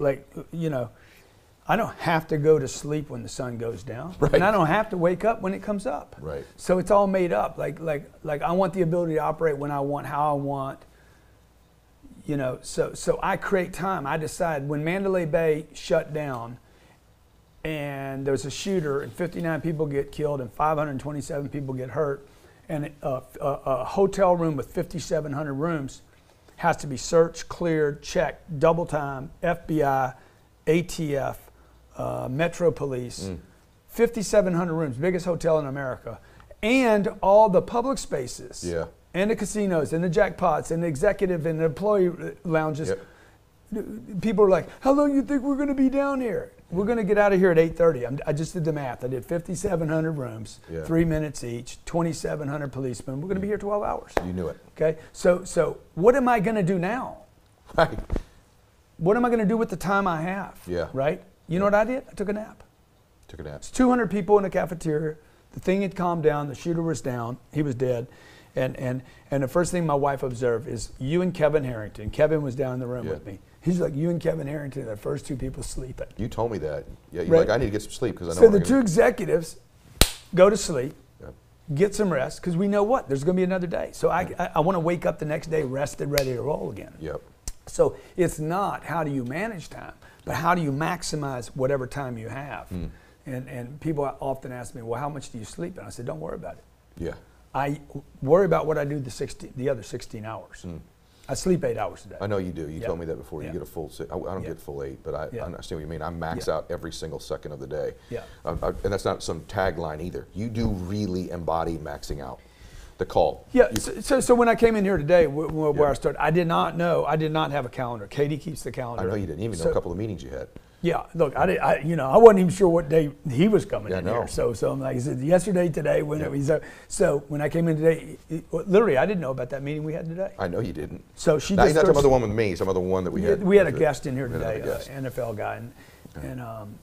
you know, I don't have to go to sleep when the sun goes down, and I don't have to wake up when it comes up. Right. So it's all made up. Like I want the ability to operate when I want, how I want. You know, so I create time. I decide when Mandalay Bay shut down, and there's a shooter, and 59 people get killed, and 527 people get hurt, and a hotel room with 5,700 rooms has to be searched, cleared, checked, double time, FBI, ATF, Metro Police, 5,700 rooms, biggest hotel in America, and all the public spaces, and the casinos, and the jackpots, and the executive and the employee lounges. Yep. People are like, how long do you think we're going to be down here? We're going to get out of here at 8:30. I just did the math. I did 5,700 rooms, 3 minutes each, 2,700 policemen. We're going to be here 12 hours. You knew it. Okay, so what am I going to do now? Right. What am I going to do with the time I have? Yeah. Right? You know what I did? I took a nap. Took a nap. It's 200 people in the cafeteria. The thing had calmed down. The shooter was down. He was dead. And the first thing my wife observed is you and Kevin Harrington. Kevin was down in the room with me. He's like, you and Kevin Harrington are the first two people sleeping. You told me that. Yeah, you're like, I need to get some sleep because I know. So the two executives go to sleep, get some rest, because we know what? There's going to be another day. So I want to wake up the next day rested, ready to roll again. Yep. So it's not how do you manage time, but how do you maximize whatever time you have. And people often ask me, well, how much do you sleep? And I said, don't worry about it. Yeah. I worry about what I do the other 16 hours. I sleep 8 hours a day. I know you do. You told me that before. You get a full 6. I don't get full 8, but I understand what you mean. I max out every single second of the day. Yeah. And that's not some tagline either. You do really embody maxing out. The call. Yeah. So when I came in here today, where I started, I did not know. I did not have a calendar. Katie keeps the calendar. I know you didn't even know a couple of meetings you had. Yeah. Look, I wasn't even sure what day he was coming in here. So I'm like, he said yesterday, today, whenever. So when I came in today, literally, I didn't know about that meeting we had today. I know you didn't. So she. Now, you're not talking about the one with me. Some other one that we had. We had a guest in here today, NFL guy, and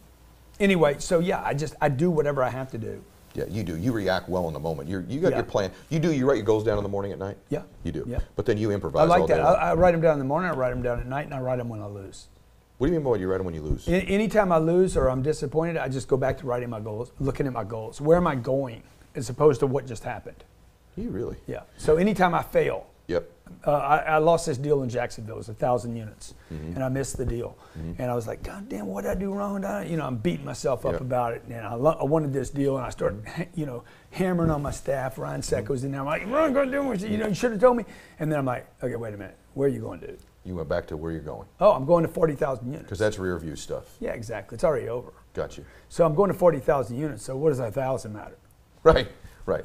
anyway. So yeah, I do whatever I have to do. Yeah, you do. You react well in the moment. You got your plan. You write your goals down in the morning at night? Yeah. You do. Yeah. But then you improvise I like all day that. long. I write them down in the morning, I write them down at night, and I write them when I lose. What do you mean by you write them when you lose? Anytime I lose or I'm disappointed, I just go back to writing my goals, looking at my goals. Where am I going as opposed to what just happened? You really? Yeah. So anytime I fail, yep. I lost this deal in Jacksonville. It was 1,000 units, and I missed the deal. And I was like, God damn, what did I do wrong? I'm beating myself up about it. And I wanted this deal, and I started, hammering on my staff. Ryan Seck was in there. I'm like, Ron, go do it. You should have told me. And then I'm like, okay, wait a minute. Where are you going, dude? You went back to where you're going. Oh, I'm going to 40,000 units. Because that's rear view stuff. Yeah, exactly. It's already over. Got you. So I'm going to 40,000 units. So what does 1,000 matter? Right. Right.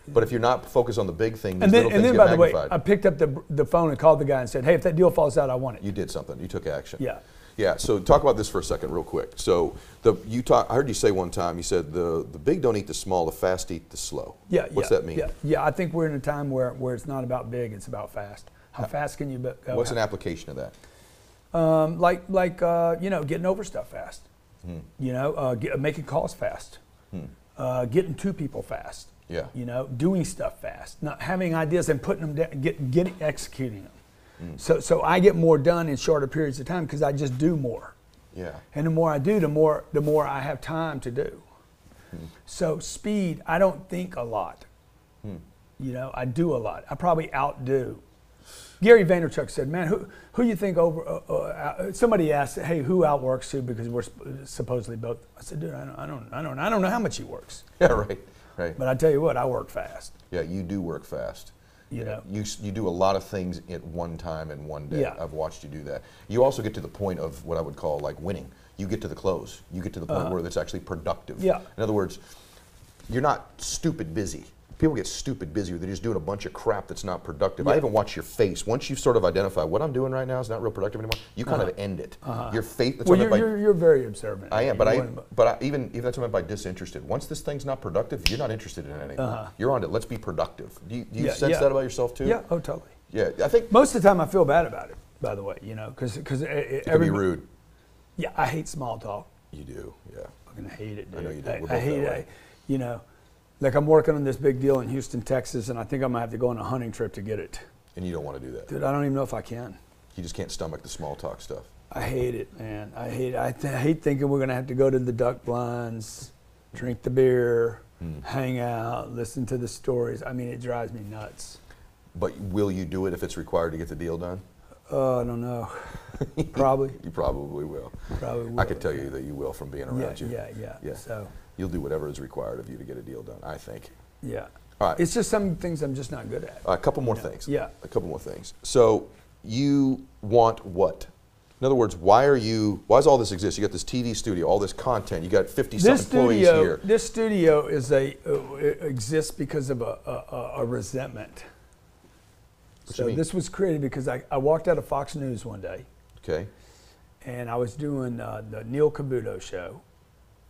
But if you're not focused on the big thing, these little things get magnified. By the way, I picked up the phone and called the guy and said, hey, if that deal falls out, I want it. You did something. You took action. Yeah. Yeah. So talk about this for a second real quick. So I heard you say one time, you said the big don't eat the small, the fast eat the slow. Yeah. What's that mean? Yeah. I think we're in a time where it's not about big, it's about fast. How fast can you go? What's an application of that? Getting over stuff fast. Making calls fast. Getting to people fast. Yeah. Doing stuff fast. Not having ideas and putting them down, executing them. So I get more done in shorter periods of time because I just do more. Yeah. And the more I do, the more I have time to do. So speed, I don't think a lot. I do a lot. I probably outdo. Gary Vaynerchuk said, man, who you think somebody asked, hey, who outworks who because we're supposedly both. I said, dude, I don't know how much he works. Yeah, right. Right. But I tell you what, I work fast. Yeah, you do work fast. You do a lot of things at one time in one day. Yeah. I've watched you do that. You also get to the point of what I would call like winning. You get to the close. You get to the point where it's actually productive. Yeah. In other words, you're not stupid busy. People get stupid busy. They're just doing a bunch of crap that's not productive. Yeah. I even watch your face. Once you sort of identify what I'm doing right now is not real productive anymore, you kind of end it. Your face. Well, you're very observant. I am, but even that's what I meant by disinterested. Once this thing's not productive, you're not interested in it anymore. You're on it. Let's be productive. Do you sense that about yourself too? Yeah. Oh, totally. Yeah. I think most of the time I feel bad about it. By the way, because it can be rude. Yeah, I hate small talk. You do. Yeah. I fucking hate it, dude. I know you do. I hate it. Like I'm working on this big deal in Houston, Texas, and I think I'm gonna have to go on a hunting trip to get it. And you don't want to do that. Dude, I don't even know if I can. You just can't stomach the small talk stuff. I hate it, man. I hate it. I hate thinking we're gonna have to go to the duck blinds, drink the beer, hang out, listen to the stories. I mean, it drives me nuts. But will you do it if it's required to get the deal done? I don't know. Probably. You probably will. Probably will. I can tell you that you will from being around you. Yeah. So you'll do whatever is required of you to get a deal done, I think. Yeah. All right. It's just some things I'm just not good at. A couple more things. Yeah. A couple more things. So you want what? In other words, why does all this exist? You got this TV studio, all this content, you got 50-some employees here. This studio exists because of a resentment. So this was created because I walked out of Fox News one day. Okay. And I was doing the Neil Cavuto show,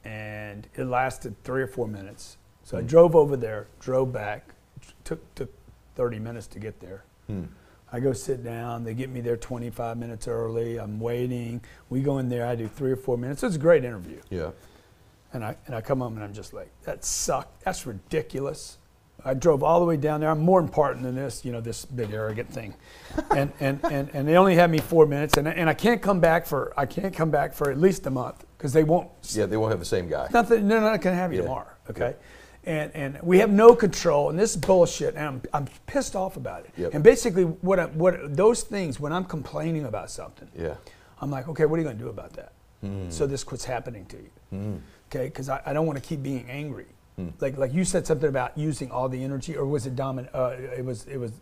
and it lasted 3 or 4 minutes. So I drove over there, drove back, took 30 minutes to get there. I go sit down, they get me there 25 minutes early, I'm waiting, we go in there, I do 3 or 4 minutes. It's a great interview. Yeah. And I come home and I'm just like, that sucked, that's ridiculous. I drove all the way down there. I'm more important than this, this big arrogant thing, and they only had me 4 minutes, and I can't come back for at least a month because they won't. Yeah, they won't have the same guy. They're not going to have you tomorrow. Okay, and we have no control, and this is bullshit, and I'm pissed off about it. Yep. And basically, what those things when I'm complaining about something, I'm like, okay, what are you going to do about that? So this quits happening to you. Okay, because I don't want to keep being angry. Like you said something about using all the energy, or was it it was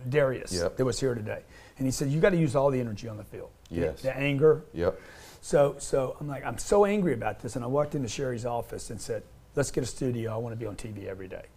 Darius that was here today, and he said you got to use all the energy on the field. Yes. The anger. Yep. So I'm like, I'm so angry about this, and I walked into Sherry's office and said, let's get a studio. I want to be on TV every day.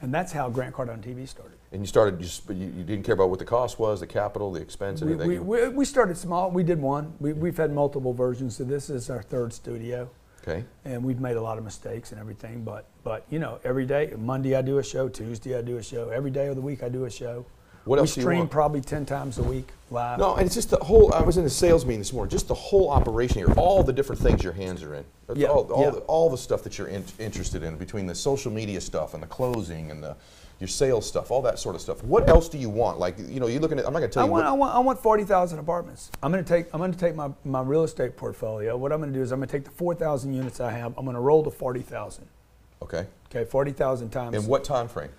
And that's how Grant Cardone TV started. And you started, you didn't care about what the cost was, the capital, the expense, anything? We started small. We did one. We've had multiple versions of this. This is our third studio. Okay. And we've made a lot of mistakes and everything. But you know, every day, Monday I do a show, Tuesday I do a show, every day of the week I do a show. What else we stream probably 10 times a week live. No, and it's just the whole, I was in a sales meeting this morning, just the whole operation here, all the different things your hands are in. Yeah, all the stuff that you're interested in, between the social media stuff and the closing and your sales stuff, all that sort of stuff. What else do you want? Like, you know, you're looking at, I'm not going to tell you I want 40,000 apartments. I'm going to take my real estate portfolio. What I'm going to do is I'm going to take the 4,000 units I have, I'm going to roll to 40,000. Okay. Okay, 40,000 times. In what time frame?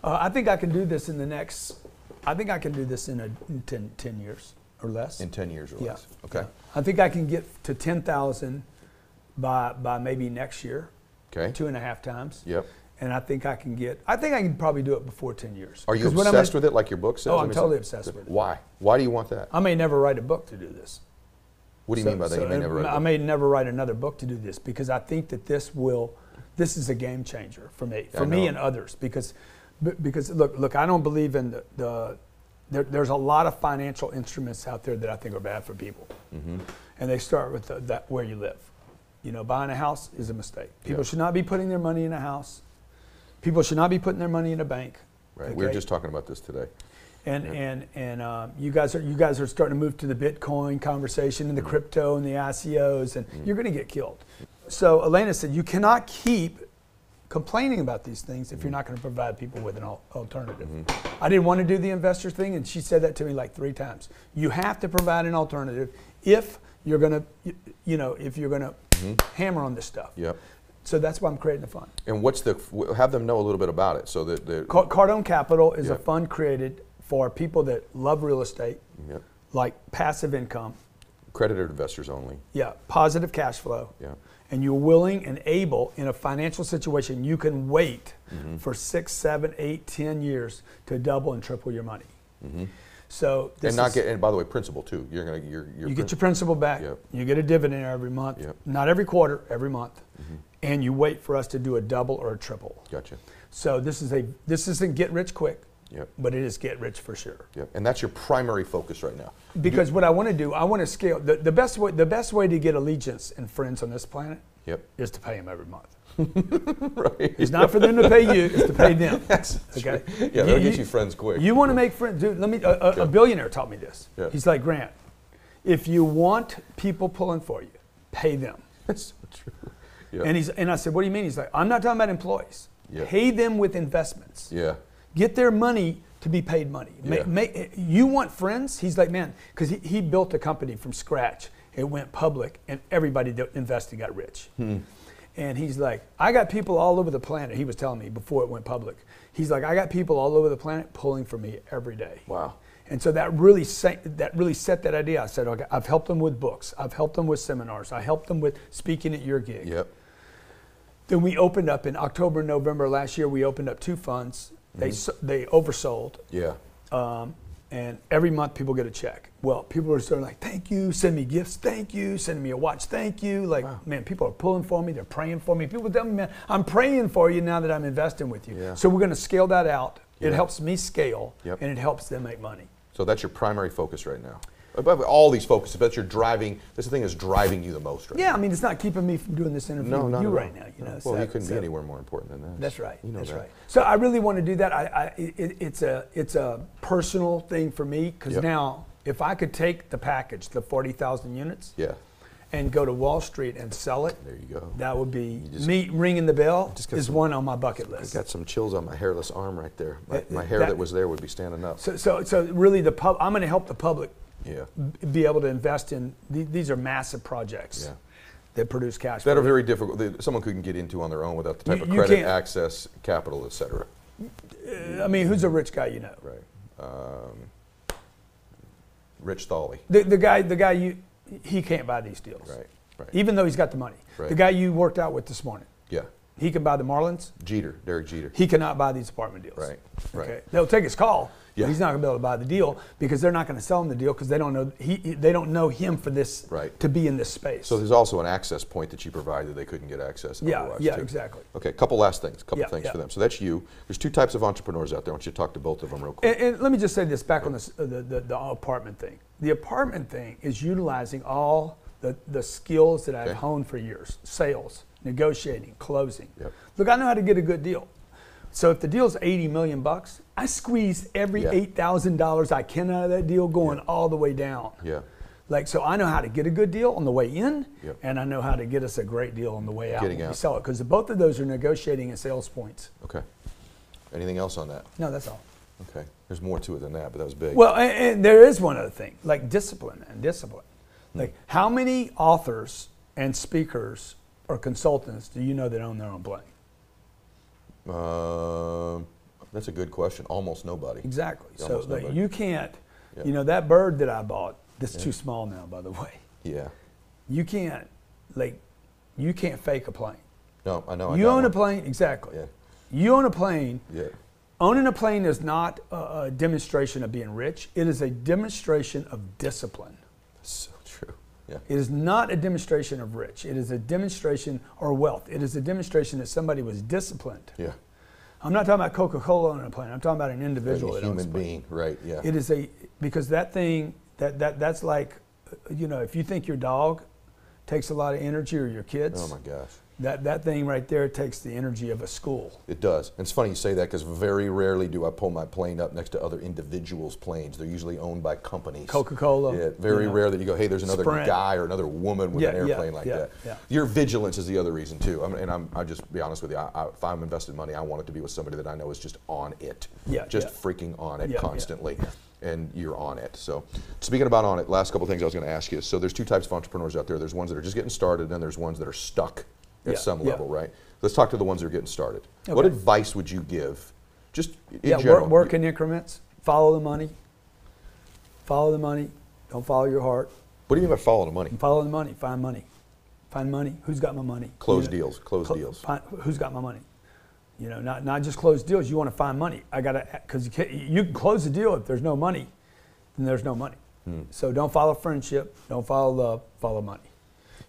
I think I can do this in 10 years or less. In 10 years or less. Okay. Yeah. I think I can get to 10,000 by maybe next year. Okay. 2.5 times. Yep. And I think I can probably do it before 10 years. Are you obsessed with it like your book says? Oh, I'm totally obsessed with it. Why? Why do you want that? I may never write a book to do this. What do you mean by that? You may never write a book? I may never write another book to do this because I think that this is a game changer for me, me and others. Because look, I don't believe in there's a lot of financial instruments out there that I think are bad for people. Mm-hmm. And they start with that where you live. You know, buying a house is a mistake. People should not be putting their money in a house. People should not be putting their money in a bank. Right. Okay? We were just talking about this today. And you guys are starting to move to the Bitcoin conversation and the crypto and the ICOs, and you're going to get killed. So Elena said, you cannot keep complaining about these things if you're not going to provide people with an alternative. Mm-hmm. I didn't want to do the investor thing, and she said that to me like 3 times. You have to provide an alternative if you're going to, hammer on this stuff. Yep. So that's why I'm creating the fund. And have them know a little bit about it so that Cardone Capital is a fund created for people that love real estate, like passive income. Accredited investors only. Yeah, positive cash flow. Yeah. And you're willing and able, in a financial situation, you can wait for 6, 7, 8, 10 years to double and triple your money. Mm-hmm. So and by the way, principal too. You get your principal back. Yep. You get a dividend every month. Yep. Not every quarter, every month. Mm-hmm. And you wait for us to do a double or a triple. Gotcha. So this isn't get rich quick. Yep. But it is get rich for sure. Yep. And that's your primary focus right now. Because what I want to do, I want to scale. The best way to get allegiance and friends on this planet is to pay them every month. Right. It's not for them to pay you, it's to pay them. That's okay. True. Yeah, they'll get you friends quick. You want to make friends, dude. A billionaire taught me this. Yeah. He's like, Grant, if you want people pulling for you, pay them. That's so true. Yeah. And I said, what do you mean? He's like, I'm not talking about employees. Yeah. Pay them with investments. Yeah. Get their money to be paid money. Yeah. You want friends? He's like, man, because he built a company from scratch. It went public, and everybody that invested got rich. And he's like, I got people all over the planet. He was telling me before it went public. He's like, I got people all over the planet pulling for me every day. Wow. And so that really set that idea. I said, okay, I've helped them with books. I've helped them with seminars. I helped them with speaking at your gig. Yep. Then we opened up in October and November last year. We opened up 2 funds. They oversold. Yeah. And every month people get a check. Well, people are starting like, thank you, send me gifts, thank you, send me a watch, thank you. Like, man, people are pulling for me, they're praying for me. People tell me, man, I'm praying for you now that I'm investing with you. Yeah. So we're going to scale that out. Yeah. It helps me scale, and it helps them make money. So that's your primary focus right now. Above all these focuses, that's your driving. That's the thing that's driving you the most right now. Yeah, I mean, it's not keeping me from doing this interview with you right now. You know, well, you couldn't be anywhere more important than that. That's right. You know that's that. right. So I really want to do that. It's a personal thing for me because now if I could take the package, the 40,000 units, and go to Wall Street and sell it, there you go. That would be me ringing the bell. Is one on my bucket list. I got some chills on my hairless arm right there. My hair that was there would be standing up. So really, I'm going to help the public. Yeah. Be able to invest in these are massive projects that produce cash that are very difficult. Someone couldn't get into on their own without the type of credit, access, capital, etc. I mean, who's a rich guy you know? Right. Rich Thawley. The guy he can't buy these deals. Right. Even though he's got the money. Right. The guy you worked out with this morning. Yeah. He can buy the Marlins. Derek Jeter. He cannot buy these apartment deals. Right. Okay. They'll take his call. Yeah. But he's not going to be able to buy the deal because they're not going to sell him the deal because they don't know they don't know him for this to be in this space. So there's also an access point that you provide that they couldn't get access otherwise. Yeah, too. Exactly. Okay, couple last things, things for them. So that's you. There's two types of entrepreneurs out there. I want you to talk to both of them real quick. And let me just say this back on the apartment thing. The apartment thing is utilizing all the skills that I've honed for years: sales, negotiating, closing. Yep. Look, I know how to get a good deal. So if the deal's $80 million, I squeeze every $8,000 I can out of that deal going all the way down. Yeah. Like, so I know how to get a good deal on the way in, and I know how to get us a great deal on the way out when we sell it, because both of those are negotiating and sales points. Okay. Anything else on that? No, that's all. Okay. There's more to it than that, but that was big. Well, and there is one other thing, like discipline. Like, how many authors and speakers or consultants do you know that own their own plane? That's a good question. Almost nobody. Exactly. So nobody. You can't, that bird that I bought, that's too small now, by the way. Yeah. You can't fake a plane. No, I know. You own a plane, exactly. Yeah. You own a plane. Yeah. Owning a plane is not a demonstration of being rich. It is a demonstration of discipline. That's so true. Yeah. It is not a demonstration of rich. It is a demonstration, or wealth. It is a demonstration that somebody was disciplined. Yeah. I'm not talking about Coca-Cola on a plane. I'm talking about an individual. A human being, right? Yeah. It is because that thing that's like, if you think your dog takes a lot of energy, or your kids. Oh my gosh. That thing right there takes the energy of a school. It does. And it's funny you say that, because very rarely do I pull my plane up next to other individuals' planes. They're usually owned by companies. Coca-Cola. Yeah, very rare that you go, hey, there's another Sprint. guy or another woman with an airplane like that. Yeah. Your vigilance is the other reason too. I'll just be honest with you. If I'm invested money, I want it to be with somebody that I know is just on it. Freaking on it constantly. And you're on it. So speaking about on it, last couple things I was going to ask you. So there's two types of entrepreneurs out there. There's ones that are just getting started, and then there's ones that are stuck at some level, right? Let's talk to the ones that are getting started. Okay. What advice would you give, just in general? Work in increments. Follow the money. Follow the money. Don't follow your heart. What do you mean by follow the money? Follow the money. Find money. Find money. Who's got my money? Close deals. Close deals. Who's got my money? Not just close deals. You want to find money. Because you can close the deal if there's no money, then there's no money. So don't follow friendship. Don't follow love. Follow money.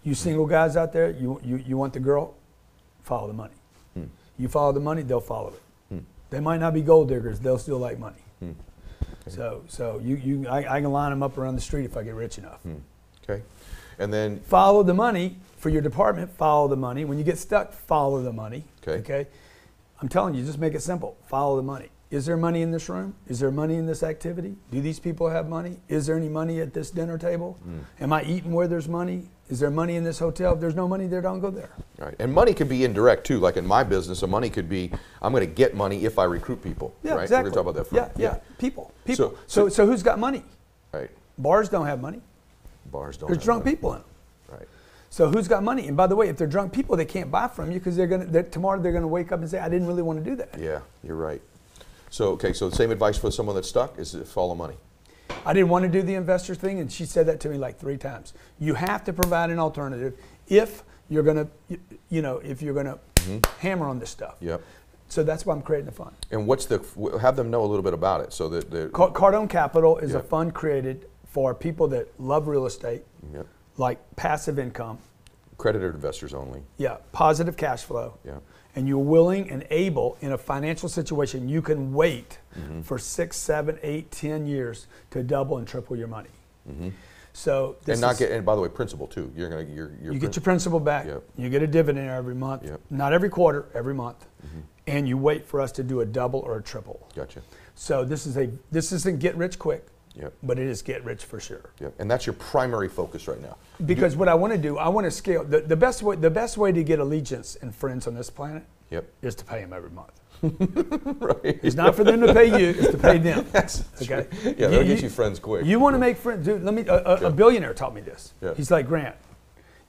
You single guys out there, you want the girl, follow the money. You follow the money, they'll follow it. They might not be gold diggers, they'll still like money. Okay. So I can line them up around the street if I get rich enough. Okay, and then follow the money for your department. Follow the money. When you get stuck, follow the money. Okay. I'm telling you, just make it simple. Follow the money. Is there money in this room? Is there money in this activity? Do these people have money? Is there any money at this dinner table? Am I eating where there's money? Is there money in this hotel? If there's no money there, don't go there. Right. And money could be indirect too. Like in my business, so money could be, I'm going to get money if I recruit people. Yeah, right? exactly. We're going to talk about that. Yeah. People. So who's got money? Right. Bars don't have money. Bars don't. There's have drunk money. people in them. Right. So who's got money? And by the way, if they're drunk people, they can't buy from you because tomorrow they're going to wake up and say, I didn't really want to do that. Yeah, you're right. So the same advice for someone that's stuck is to follow money. I didn't want to do the investor thing, and she said that to me like 3 times. You have to provide an alternative if you're going to, hammer on this stuff. Yep. So that's why I'm creating the fund. And have them know a little bit about it, so that Cardone Capital is a fund created for people that love real estate, like passive income. Accredited investors only. Yeah, positive cash flow. Yeah. And you're willing and able in a financial situation, you can wait for 6, 7, 8, 10 years to double and triple your money. So this and by the way, principal too. You get your principal back. Yep. You get a dividend every month. Yep. Not every quarter, every month. And you wait for us to do a double or a triple. Gotcha. So this isn't get rich quick. Yep. But it is get rich for sure. Yep. And that's your primary focus right now. Because what I want to do, I want to scale. The best way to get allegiance and friends on this planet is to pay them every month. Right. It's not for them to pay you, it's to pay them. Okay? Yeah, they'll get you friends quick. You want to make friends. Dude, a billionaire taught me this. Yeah. He's like, Grant,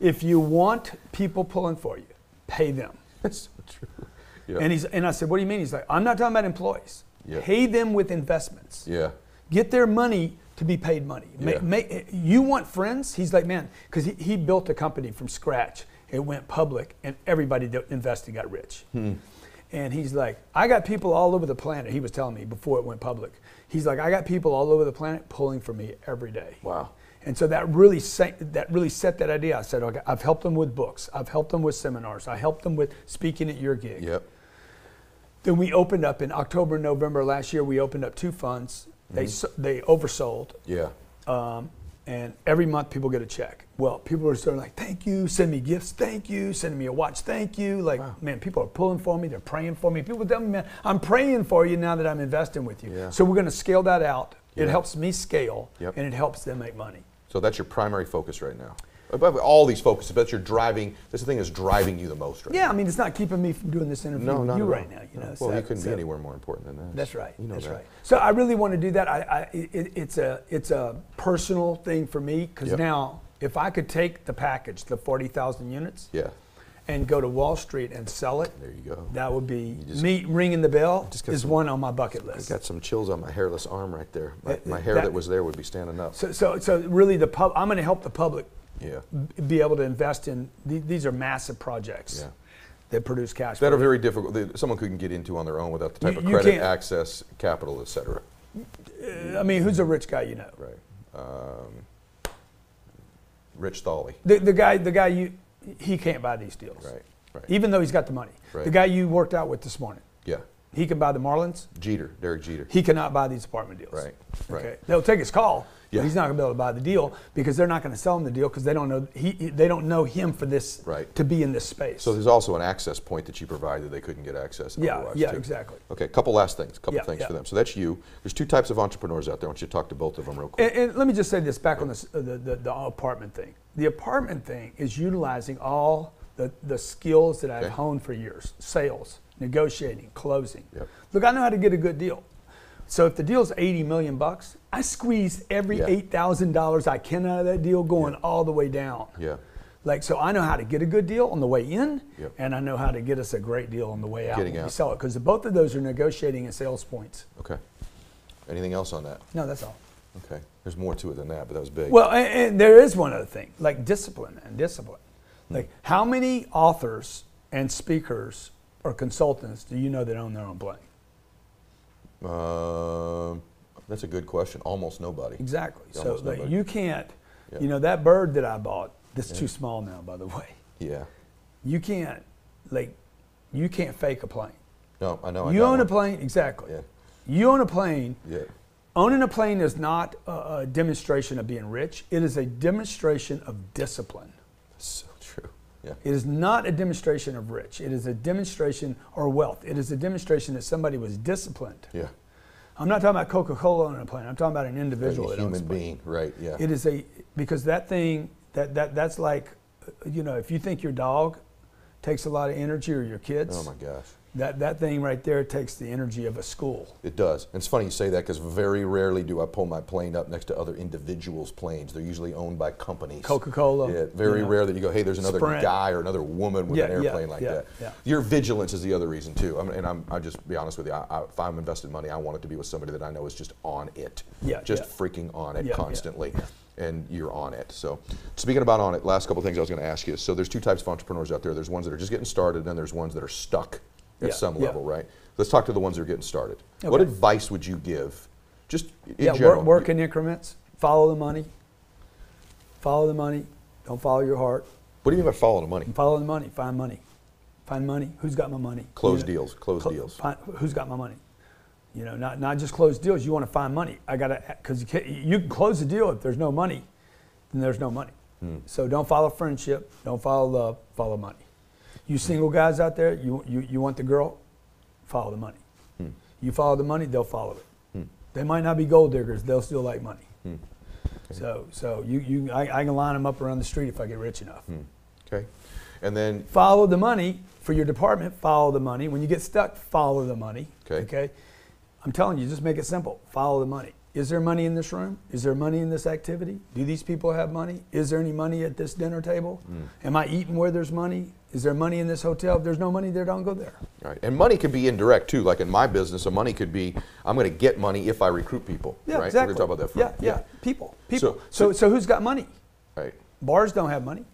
if you want people pulling for you, pay them. That's so true. Yeah. And I said, what do you mean? He's like, I'm not talking about employees. Yeah. Pay them with investments. Yeah. Get their money to be paid money. Yeah. You want friends? He's like, man, because he built a company from scratch, it went public, and everybody that invested got rich. And he's like, I got people all over the planet. He was telling me before it went public. He's like, I got people all over the planet pulling for me every day. Wow. And so that really set that idea. I said, okay, I've helped them with books. I've helped them with seminars. I helped them with speaking at your gig. Yep. Then we opened up in October and November last year. We opened up 2 funds. They oversold. Yeah. And every month people get a check. Well, people are starting like, thank you, send me gifts, thank you, sending me a watch, thank you. Like, wow. Man, people are pulling for me, they're praying for me. People tell me, man, I'm praying for you now that I'm investing with you. Yeah. So we're gonna scale that out. Yeah. It helps me scale, yep. and it helps them make money. So that's your primary focus right now. Above all these focuses, but you're driving, this thing is driving you the most right now. Yeah, I mean, it's not keeping me from doing this interview with you right now. You know, well, you couldn't be anywhere more important than that. That's right. You know that's that. right. So I really want to do that. It's a personal thing for me, because yep. now if I could take the package, the 40,000 units, yeah, and go to Wall Street and sell it, there you go. That would be me ringing the bell. Is one on my bucket list. I got some chills on my hairless arm right there. My hair that was there would be standing up. So really, I'm going to help the public. Yeah. Be able to invest in these are massive projects. Yeah. That produce cash. That are very difficult. That someone couldn't get into on their own without the type of credit, access, capital, et cetera. I mean, who's a rich guy you know? Right. Rich Thawley. The guy he can't buy these deals. Right. Right. Even though he's got the money. Right. The guy you worked out with this morning. Yeah. He can buy the Marlins. Derek Jeter. He cannot buy these apartment deals. Right. Right. Okay. They'll take his call. Yeah. But he's not going to be able to buy the deal because they're not going to sell him the deal because they don't know they don't know him for this to be in this space. So there's also an access point that you provide that they couldn't get access. Yeah, too. Exactly. Okay, a couple last things, things for them. So that's you. There's 2 types of entrepreneurs out there. I want you to talk to both of them real quick. And let me just say this back on the apartment thing. The apartment thing is utilizing all the skills that I've honed for years: sales, negotiating, closing. Yep. Look, I know how to get a good deal. So if the deal's $80 million, I squeeze every $8,000 I can out of that deal going all the way down. Yeah. Like, so I know how to get a good deal on the way in, yep. and I know how to get us a great deal on the way out when we sell it, because both of those are negotiating and sales points. Okay. Anything else on that? No, that's all. Okay. There's more to it than that, but that was big. Well, and there is one other thing, like discipline. Like, how many authors and speakers or consultants do you know that own their own plane? That's a good question. Almost nobody. Exactly. Almost so like, nobody. you can't, that bird that I bought, this is too small now, by the way. Yeah. You can't fake a plane. No, I know. You own a plane, exactly. Yeah. You own a plane. Yeah. Owning a plane is not a demonstration of being rich. It is a demonstration of discipline. So true. Yeah. It is not a demonstration of rich. It is a demonstration or wealth. It is a demonstration that somebody was disciplined. Yeah. I'm not talking about Coca-Cola on a plane. I'm talking about an individual. Like a human being, right? Yeah. It is because that thing that's like, if you think your dog takes a lot of energy, or your kids. Oh my gosh. That thing right there takes the energy of a school. It does. And it's funny you say that, because very rarely do I pull my plane up next to other individuals' planes. They're usually owned by companies. Coca-Cola. Yeah, very rare that you go, hey, there's another Sprint. guy or another woman with an airplane like that. Yeah. Your vigilance is the other reason too. I'll just be honest with you. If I'm invested money, I want it to be with somebody that I know is just on it. Freaking on it constantly. And you're on it. So speaking about on it, last couple of things I was going to ask you. So there's 2 types of entrepreneurs out there. There's ones that are just getting started, and then there's ones that are stuck at some level, right? Let's talk to the ones that are getting started. Okay. What advice would you give, just in general? Work in increments. Follow the money. Follow the money. Don't follow your heart. What do you mean by follow the money? Follow the money. Find money. Find money. Who's got my money? Close deals. Close deals. Who's got my money? Not just close deals. You want to find money. Because you can close the deal if there's no money, then there's no money. So don't follow friendship. Don't follow love. Follow money. You single guys out there, you want the girl, follow the money. You follow the money, they'll follow it. They might not be gold diggers, they'll still like money. Okay. So I can line them up around the street if I get rich enough. Okay, and then follow the money for your department. Follow the money. When you get stuck, follow the money. Okay. I'm telling you, just make it simple. Follow the money. Is there money in this room? Is there money in this activity? Do these people have money? Is there any money at this dinner table? Am I eating where there's money? Is there money in this hotel? If there's no money there, don't go there. Right. And money could be indirect too. Like in my business, the money could be, I'm going to get money if I recruit people. Yeah, right? exactly. We're going to talk about that. Yeah. People. So who's got money? Right. Bars don't have money.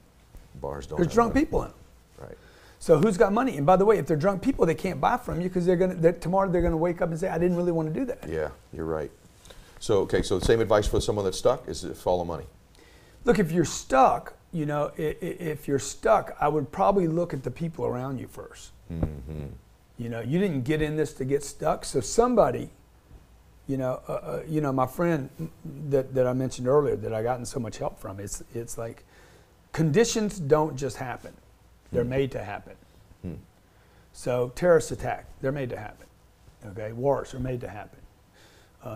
Bars don't. There's drunk people in them. Right. So who's got money? And by the way, if they're drunk people, they can't buy from you because tomorrow they're going to wake up and say, I didn't really want to do that. Yeah, you're right. So, okay, so the same advice for someone that's stuck is to follow money. Look, if you're stuck, you know, if you're stuck, I would probably look at the people around you first. Mm-hmm. You know, you didn't get in this to get stuck. So somebody, you know, my friend that I mentioned earlier that I gotten so much help from, it's like conditions don't just happen. They're made to happen. Mm. So terrorist attack, they're made to happen. Okay, wars are made to happen.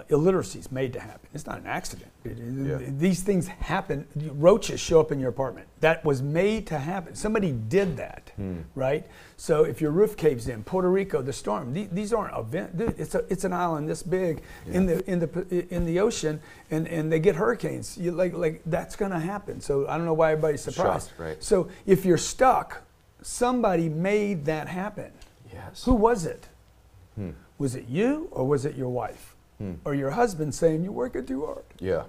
Illiteracy is made to happen. It's not an accident. These things happen. Roaches show up in your apartment. That was made to happen. Somebody did that, right? So if your roof caves in, Puerto Rico, the storm. These aren't events. It's an island this big in the ocean, and they get hurricanes. Like that's going to happen. So I don't know why everybody's surprised. Shocked, right. So if you're stuck, somebody made that happen. Yes. Who was it? Was it you or was it your wife? Or your husband saying, you're working too hard. Yeah.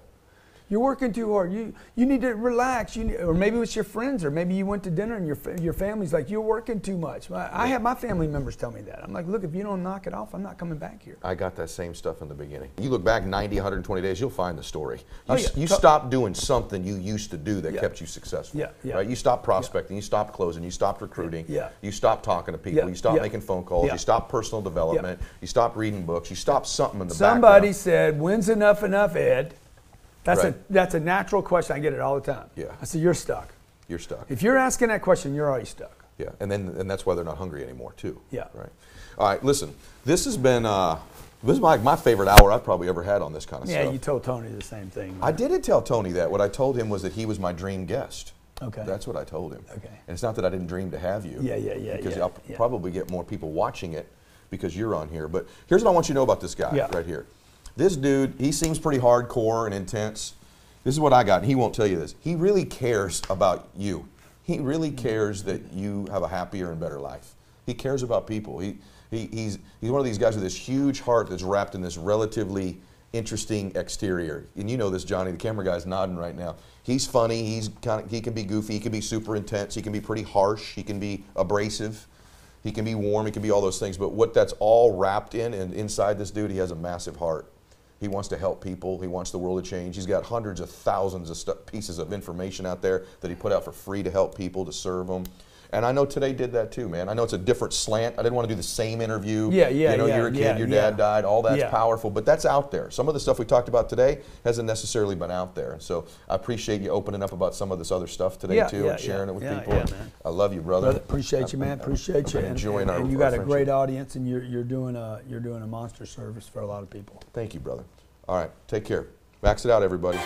You're working too hard. You need to relax. Or maybe it's your friends, or maybe you went to dinner and your family's like, you're working too much. I have my family members tell me that. I'm like, look, if you don't knock it off, I'm not coming back here. I got that same stuff in the beginning. You look back 90, 120 days, you'll find the story. You You stopped doing something you used to do that kept you successful. Right? You stopped prospecting, you stopped closing, you stopped recruiting, you stopped talking to people, you stopped making phone calls, you stopped personal development, you stopped reading books, you stopped something in the background. Somebody said, when's enough, Ed? That's a natural question. I get it all the time. Yeah. I say, you're stuck. You're stuck. If you're asking that question, you're already stuck. Yeah, and that's why they're not hungry anymore too. Yeah. Right. All right. Listen, this has been this is my favorite hour I've probably ever had on this kind of stuff. Yeah, you told Tony the same thing. I didn't tell Tony that. What I told him was that he was my dream guest. Okay. That's what I told him. Okay. And it's not that I didn't dream to have you. Yeah. Because I'll probably get more people watching it because you're on here. But here's what I want you to know about this guy right here. This dude, he seems pretty hardcore and intense. This is what I got, and he won't tell you this. He really cares about you. He really cares that you have a happier and better life. He cares about people. He's one of these guys with this huge heart that's wrapped in this relatively interesting exterior. And you know this, Johnny. The camera guy's nodding right now. He's funny. He can be goofy. He can be super intense. He can be pretty harsh. He can be abrasive. He can be warm. He can be all those things. But what that's all wrapped in, and inside this dude, he has a massive heart. He wants to help people. He wants the world to change. He's got hundreds of thousands of pieces of information out there that he put out for free to help people, to serve them. And I know Today did that too, man. I know it's a different slant. I didn't want to do the same interview. You know, you're a kid, your dad died, all that's powerful, but that's out there. Some of the stuff we talked about today hasn't necessarily been out there. And so I appreciate you opening up about some of this other stuff today too, and sharing it with people. Man. I love you, brother. Appreciate you, man. Appreciate you. Enjoying and you got a great audience, and you're doing a monster service for a lot of people. Thank you, brother. All right, take care. Max it out, everybody.